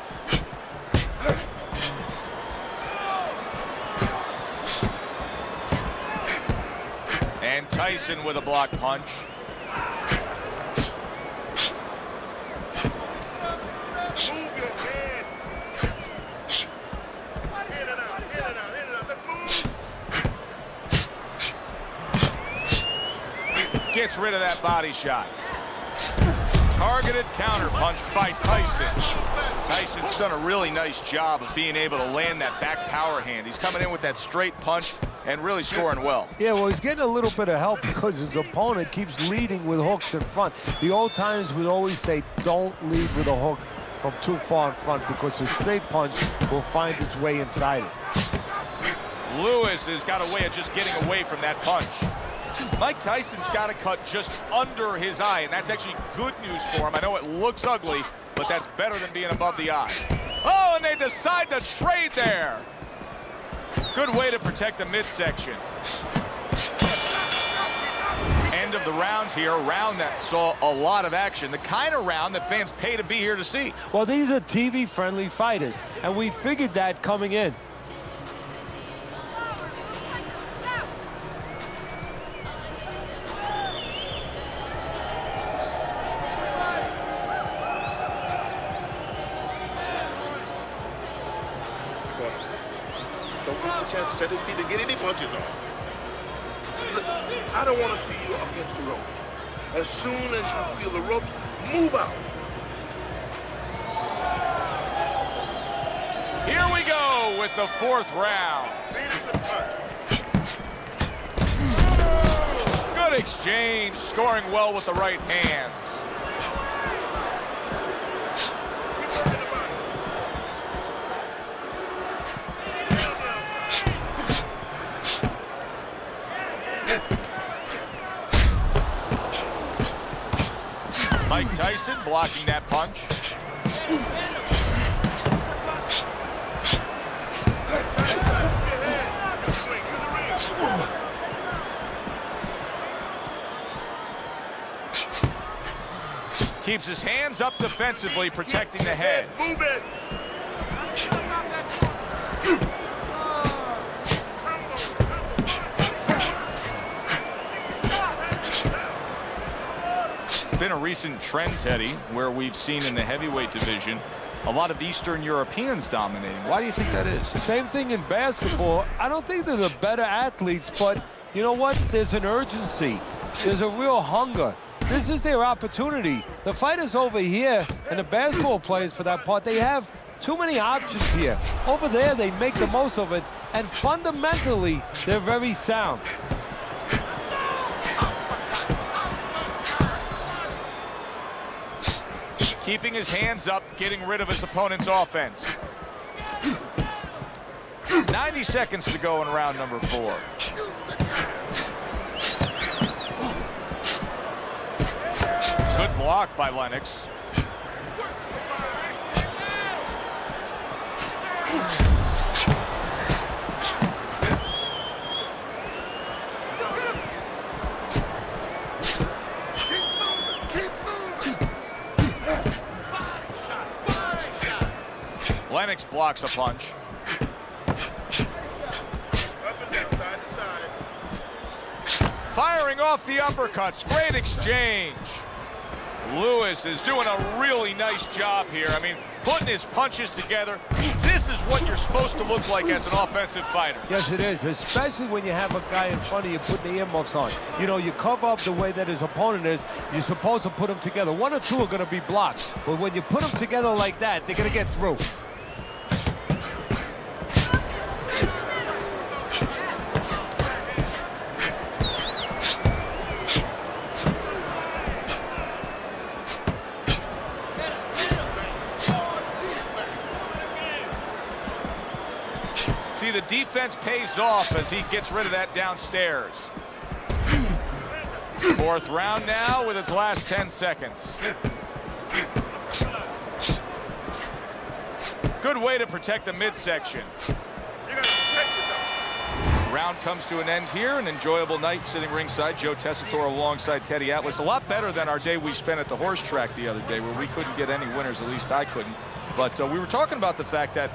Speaker 2: And Tyson with a block punch.
Speaker 6: Move your head. Hit it out, hit it out, hit it out. Let's move.
Speaker 2: Gets rid of that body shot. Targeted counter punch by Tyson. Tyson's done a really nice job of being able to land that back power hand. He's coming in with that straight punch and really scoring well.
Speaker 5: Yeah, well, he's getting a little bit of help because his opponent keeps leading with hooks in front. The old timers would always say, don't lead with a hook from too far in front because the straight punch will find its way inside it.
Speaker 2: Lewis has got a way of just getting away from that punch. Mike Tyson's got a cut just under his eye, and that's actually good news for him. I know it looks ugly, but that's better than being above the eye. Oh, and they decide to trade there. Good way to protect the midsection. End of the round here, a round that saw a lot of action, the kind of round that fans pay to be here to see.
Speaker 5: Well, these are TV-friendly fighters, and we figured that coming in.
Speaker 6: Don't give him a chance to set his teeth and get any punches off. Listen, I don't want to see you against the ropes. As soon as you feel the ropes, move out.
Speaker 2: Here we go with the fourth round. Good exchange, scoring well with the right hands. Mike Tyson blocking that punch. Keeps his hands up defensively, protecting the head.
Speaker 6: Move it.
Speaker 7: Been a recent trend, Teddy, where we've seen in the heavyweight division a lot of Eastern Europeans dominating. Why do you think that is?
Speaker 5: Same thing in basketball. I don't think they're the better athletes, but you know what? There's an urgency. There's a real hunger. This is their opportunity. The fighters over here and the basketball players, for that part, they have too many options here. Over there, they make the most of it, and fundamentally, they're very sound.
Speaker 2: Keeping his hands up, getting rid of his opponent's offense. 90 seconds to go in round number 4. Good block by Lennox. Lennox blocks a punch. Firing off the uppercuts. Great exchange. Lewis is doing a really nice job here. I mean, putting his punches together. This is what you're supposed to look like as an offensive fighter.
Speaker 5: Yes, it is, especially when you have a guy in front of you putting the earmuffs on. You know, you cover up the way that his opponent is. You're supposed to put them together. One or two are going to be blocks. But when you put them together like that, they're going to get through.
Speaker 2: See, the defense pays off as he gets rid of that downstairs. Fourth round now with its last 10 seconds. Good way to protect the midsection. Round comes to an end here. An enjoyable night sitting ringside. Joe Tessitore alongside Teddy Atlas. A lot better than our day we spent at the horse track the other day, where we couldn't get any winners. At least I couldn't. But we were talking about the fact that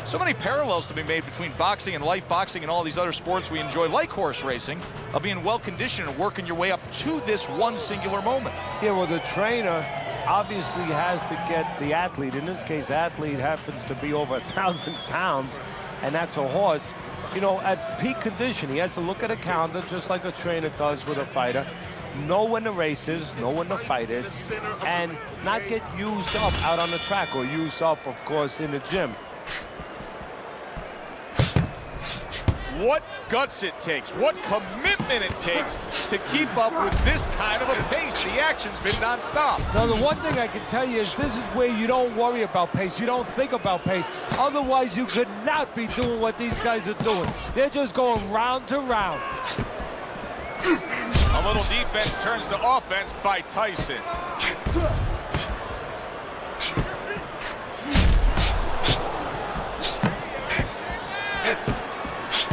Speaker 2: so many parallels to be made between boxing and life boxing and all these other sports we enjoy, like horse racing, of being well-conditioned and working your way up to this one singular moment.
Speaker 5: Yeah, well, the trainer obviously has to get the athlete. In this case, athlete happens to be over 1,000 pounds, and that's a horse. You know, at peak condition, he has to look at a calendar just like a trainer does with a fighter, know when the race is, know when the fight is, and not get used up out on the track or used up, of course, in the gym.
Speaker 2: What guts it takes, what commitment it takes to keep up with this kind of a pace. The action's been nonstop.
Speaker 5: Now, the one thing I can tell you is this is where you don't worry about pace. You don't think about pace. Otherwise, you could not be doing what these guys are doing. They're just going round to round.
Speaker 2: A little defense turns to offense by Tyson.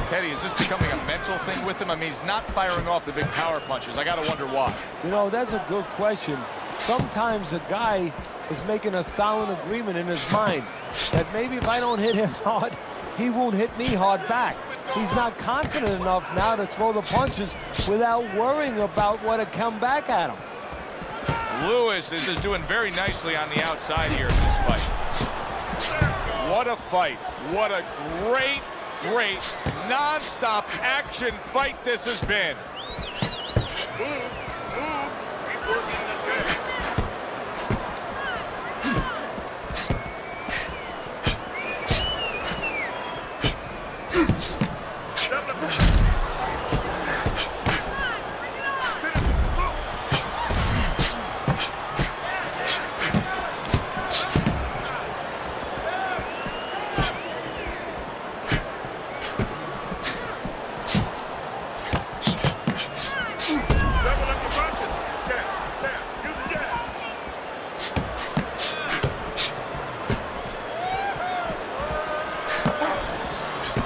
Speaker 2: Teddy, is this becoming a mental thing with him? I mean, he's not firing off the big power punches. I got to wonder why.
Speaker 5: You know, that's a good question. Sometimes a guy is making a silent agreement in his mind that maybe if I don't hit him hard, he won't hit me hard back. He's not confident enough now to throw the punches without worrying about what to come back at him.
Speaker 2: Lewis is doing very nicely on the outside here in this fight. What a fight. What a great non-stop action fight this has been.
Speaker 6: Keep working this head.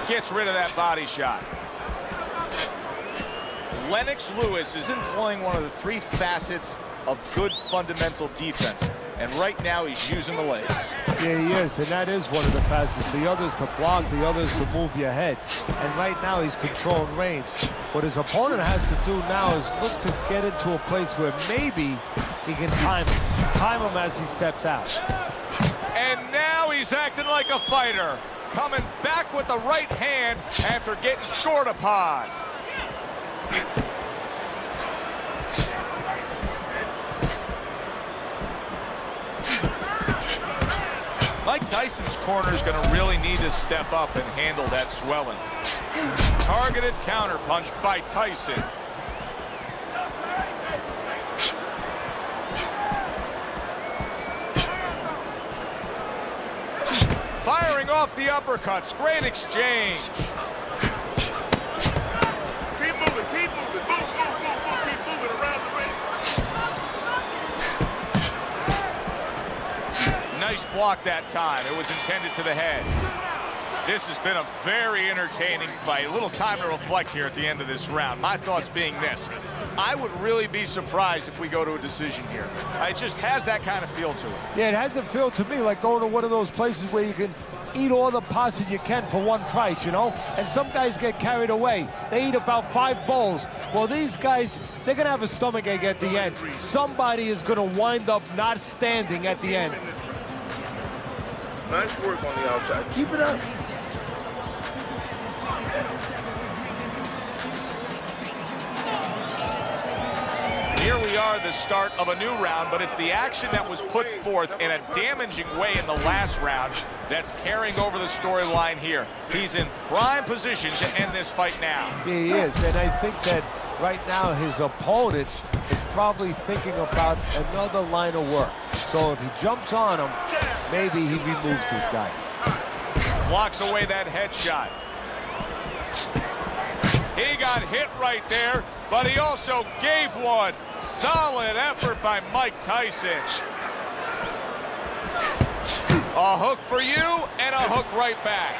Speaker 2: Gets rid of that body shot. Lennox Lewis is employing one of the three facets of good fundamental defense. And right now he's using the legs.
Speaker 5: Yeah, he is, and that is one of the facets. The other's to block, the other's to move your head. And right now he's controlling range. What his opponent has to do now is look to get into a place where maybe he can time him as he steps out.
Speaker 2: And now he's acting like a fighter. Coming back with the right hand after getting scored upon. Mike Tyson's corner is going to really need to step up and handle that swelling. Targeted counterpunch by Tyson. Firing off the uppercuts. Great exchange.
Speaker 6: Keep moving, keep moving. Move, keep moving around the ring.
Speaker 2: Nice block that time. It was intended to the head. This has been a very entertaining fight. A little time to reflect here at the end of this round. My thoughts being this. I would really be surprised if we go to a decision here. It just has that kind of feel to it.
Speaker 5: Yeah, it has a feel to me like going to one of those places where you can eat all the pasta you can for one price, you know? And some guys get carried away. They eat about 5 bowls. Well, these guys, they're going to have a stomachache at the end. Somebody is going to wind up not standing at the end.
Speaker 6: Nice work on the outside. Keep it up.
Speaker 2: Here we are, the start of a new round, but it's the action that was put forth in a damaging way in the last round that's carrying over the storyline here. He's in prime position to end this fight now.
Speaker 5: Yeah, he is, and I think that right now his opponent is probably thinking about another line of work. So if he jumps on him, maybe he removes this guy.
Speaker 2: Blocks away that headshot. He got hit right there, but he also gave one. Solid effort by Mike Tyson. A hook for you and a hook right back.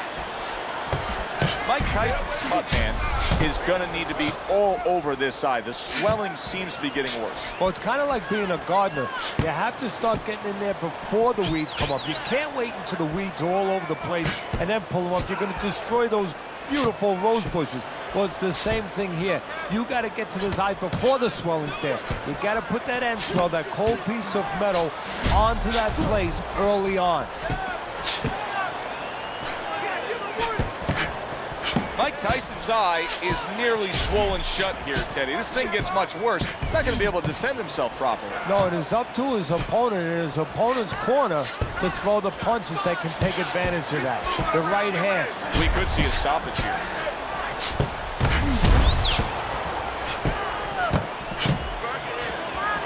Speaker 7: Mike Tyson's cut, man, is going to need to be all over this side. The swelling seems to be getting worse.
Speaker 5: Well, it's kind of like being a gardener. You have to start getting in there before the weeds come up. You can't wait until the weeds are all over the place and then pull them up. You're going to destroy those beautiful rose bushes. Well, it's the same thing here. You got to get to this eye before the swelling's there. You got to put that end swell, that cold piece of metal, onto that place early on.
Speaker 7: Mike Tyson's eye is nearly swollen shut here, Teddy. This thing gets much worse. He's not going to be able to defend himself properly.
Speaker 5: No, it is up to his opponent in his opponent's corner to throw the punches that can take advantage of that. The right hand.
Speaker 7: We could see a stoppage here.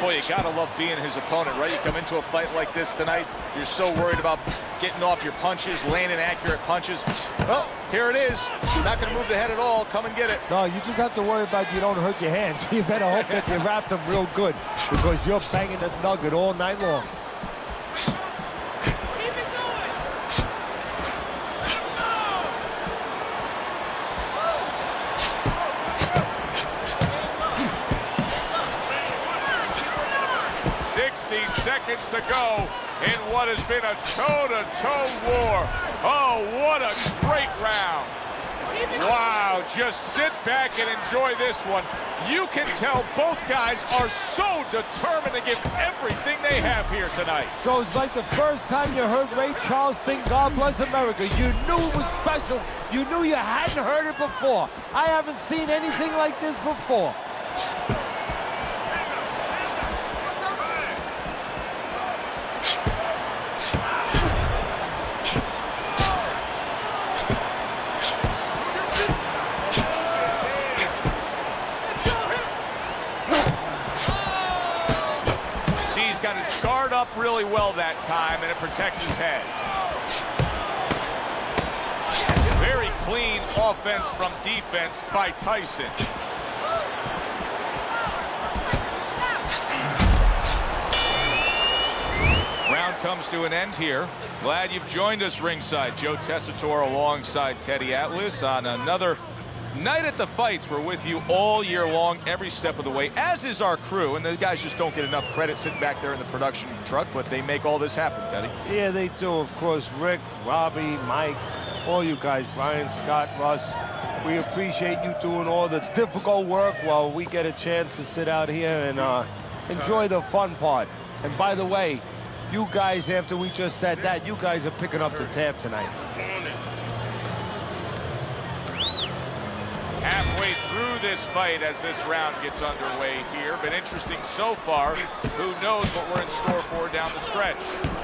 Speaker 7: Boy, you gotta love being his opponent, right? You come into a fight like this tonight, you're so worried about getting off your punches, landing accurate punches. Well, here it is. Not gonna move the head at all. Come and get it.
Speaker 5: No, you just have to worry about you don't hurt your hands. You better hope that you wrap them real good because you're banging the nugget all night long.
Speaker 2: Seconds to go in what has been a toe-to-toe war. Oh, what a great round. Wow, just sit back and enjoy this one. You can tell both guys are so determined to give everything they have here tonight.
Speaker 5: So it's like the first time you heard Ray Charles sing God Bless America. You knew it was special. You knew you hadn't heard it before. I haven't seen anything like this before.
Speaker 2: Up really well that time, and it protects his head. Very clean offense from defense by Tyson. Round comes to an end here. Glad you've joined us ringside. Joe Tessitore alongside Teddy Atlas on another night at the fights. We're with you all year long, every step of the way, as is our crew. And the guys just don't get enough credit sitting back there in the production truck, but they make all this happen, Teddy.
Speaker 5: Yeah, they do. Of course, Rick, Robbie, Mike, all you guys, Brian, Scott, Russ. We appreciate you doing all the difficult work while we get a chance to sit out here and enjoy the fun part. And by the way, you guys, after we just said that, you guys are picking up the tab tonight.
Speaker 2: Halfway through this fight as this round gets underway here. Been interesting so far. Who knows what we're in store for down the stretch.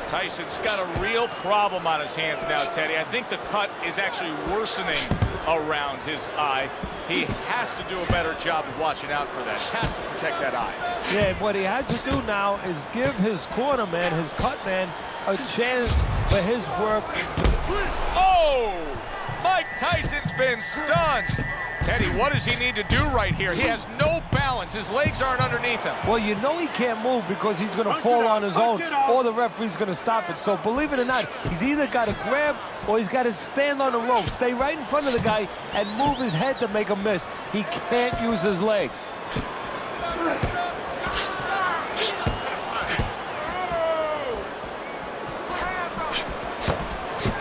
Speaker 2: Tyson's got a real problem on his hands now, Teddy. I think the cut is actually worsening around his eye. He has to do a better job of watching out for that. Has to protect that eye.
Speaker 5: Yeah, what he has to do now is give his corner man, his cut man, a chance for his work.
Speaker 2: Oh! Mike Tyson's been stunned. Teddy, what does he need to do right here? He has no balance. His legs aren't underneath him.
Speaker 5: Well, you know he can't move because he's going to fall on his own or the referee's going to stop it. So believe it or not, he's either got to grab or he's got to stand on the rope, stay right in front of the guy and move his head to make a miss. He can't use his legs.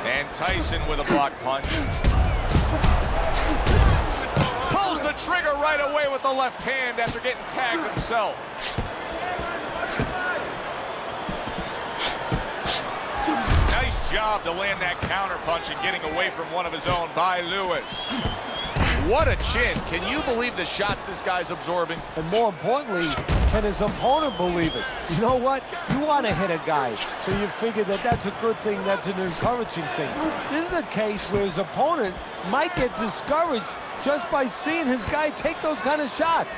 Speaker 2: And Tyson with a block punch. Pulls the trigger right away with the left hand after getting tagged himself. Nice job to land that counter punch and getting away from one of his own by Lewis. What a chin. Can you believe the shots this guy's absorbing?
Speaker 5: And more importantly, can his opponent believe it? You know what? You want to hit a guy, so you figure that that's a good thing, that's an encouraging thing. This is a case where his opponent might get discouraged just by seeing his guy take those kind of shots.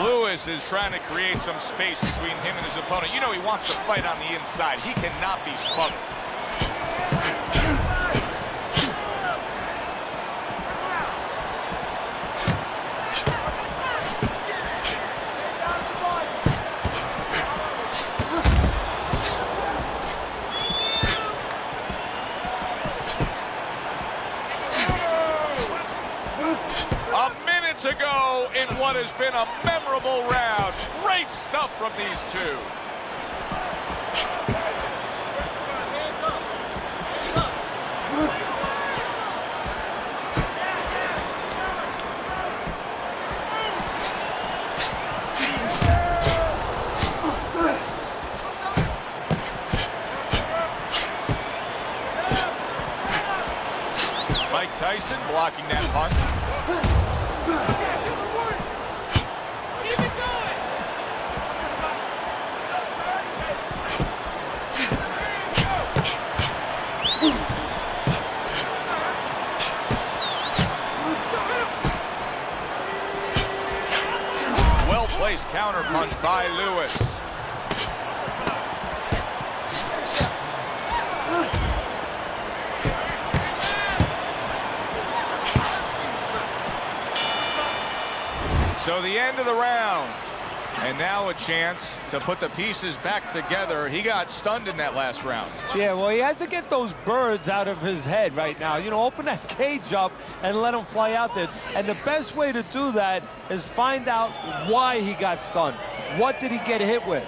Speaker 2: Lewis is trying to create some space between him and his opponent. You know he wants to fight on the inside. He cannot be smothered. to go in what has been a memorable round. Great stuff from these two. Tyson blocking that punch.
Speaker 10: Keep it going.
Speaker 2: Well-placed counter punch by Lewis. So the end of the round, and now a chance to put the pieces back together. He got stunned in that last round.
Speaker 5: Yeah, well, he has to get those birds out of his head right now. You know, open that cage up and let him fly out there. And the best way to do that is find out why he got stunned. What did he get hit with?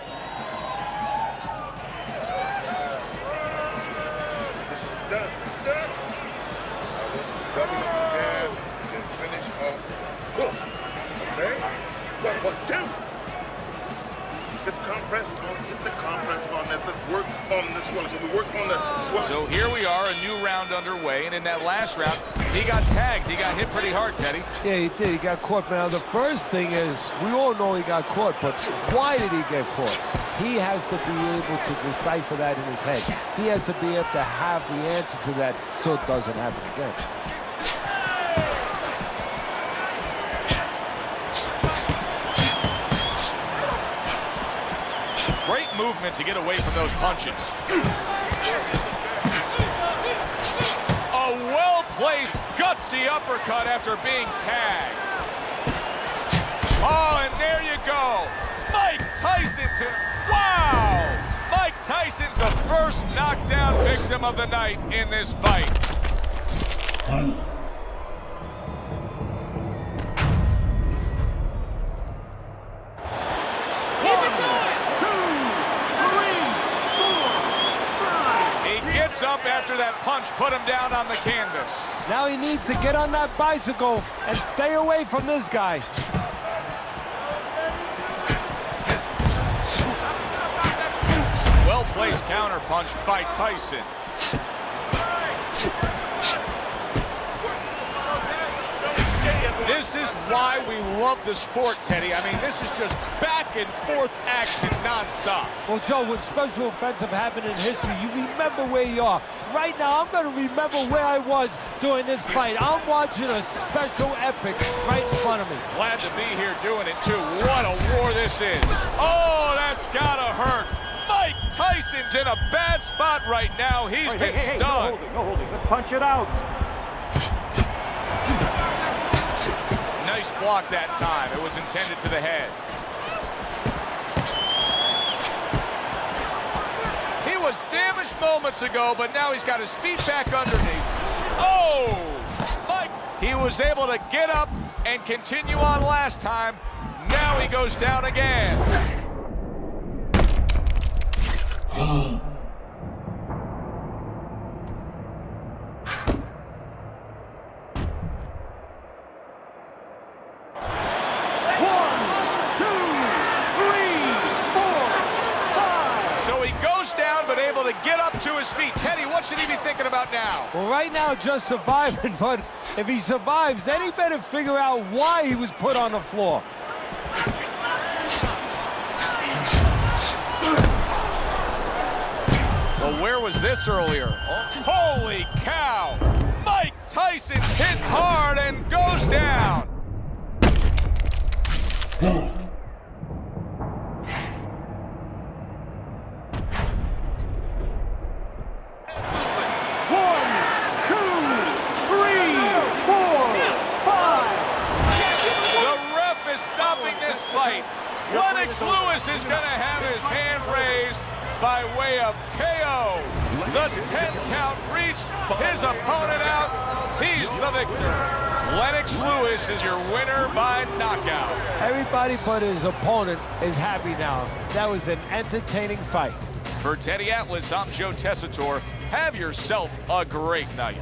Speaker 2: So here we are, a new round underway, and in that last round, he got tagged. He got hit pretty hard, Teddy.
Speaker 5: Yeah, he did. He got caught. Now, the first thing is, we all know he got caught, but why did he get caught? He has to be able to decipher that in his head. He has to be able to have the answer to that so it doesn't happen again.
Speaker 2: Great movement to get away from those punches. A well-placed, gutsy uppercut after being tagged. Oh, and there you go. Mike Tyson's in. Wow! Mike Tyson's the first knockdown victim of the night in this fight. Up after that punch put him down on the canvas.
Speaker 5: Now he needs to get on that bicycle and stay away from this guy.
Speaker 2: Well-placed counter punch by Tyson. This is why we love the sport, Teddy. I mean, this is just back and forth action nonstop.
Speaker 5: Well, Joe, when special offensive happened in history, you remember where you are. Right now, I'm going to remember where I was during this fight. I'm watching a special epic right in front of me.
Speaker 2: Glad to be here doing it, too. What a war this is. Oh, that's got to hurt. Mike Tyson's in a bad spot right now. He's been stunned.
Speaker 9: No holding. Let's punch it out.
Speaker 2: Nice block that time. It was intended to the head. He was damaged moments ago, but now he's got his feet back underneath. Oh! Mike, he was able to get up and continue on last time. Now he goes down again. To get up to his feet. Teddy, what should he be thinking about now?
Speaker 5: Well, right now, just surviving, but if he survives, then he better figure out why he was put on the floor.
Speaker 2: Well, where was this earlier? Holy cow! Mike Tyson's hit hard and goes down. Lennox Lewis is going to have his hand raised, by way of KO. The 10 count reached, his opponent out. He's the victor. Lennox Lewis is your winner by knockout.
Speaker 5: Everybody but his opponent is happy now. That was an entertaining fight.
Speaker 2: For Teddy Atlas, I'm Joe Tessitore. Have yourself a great night.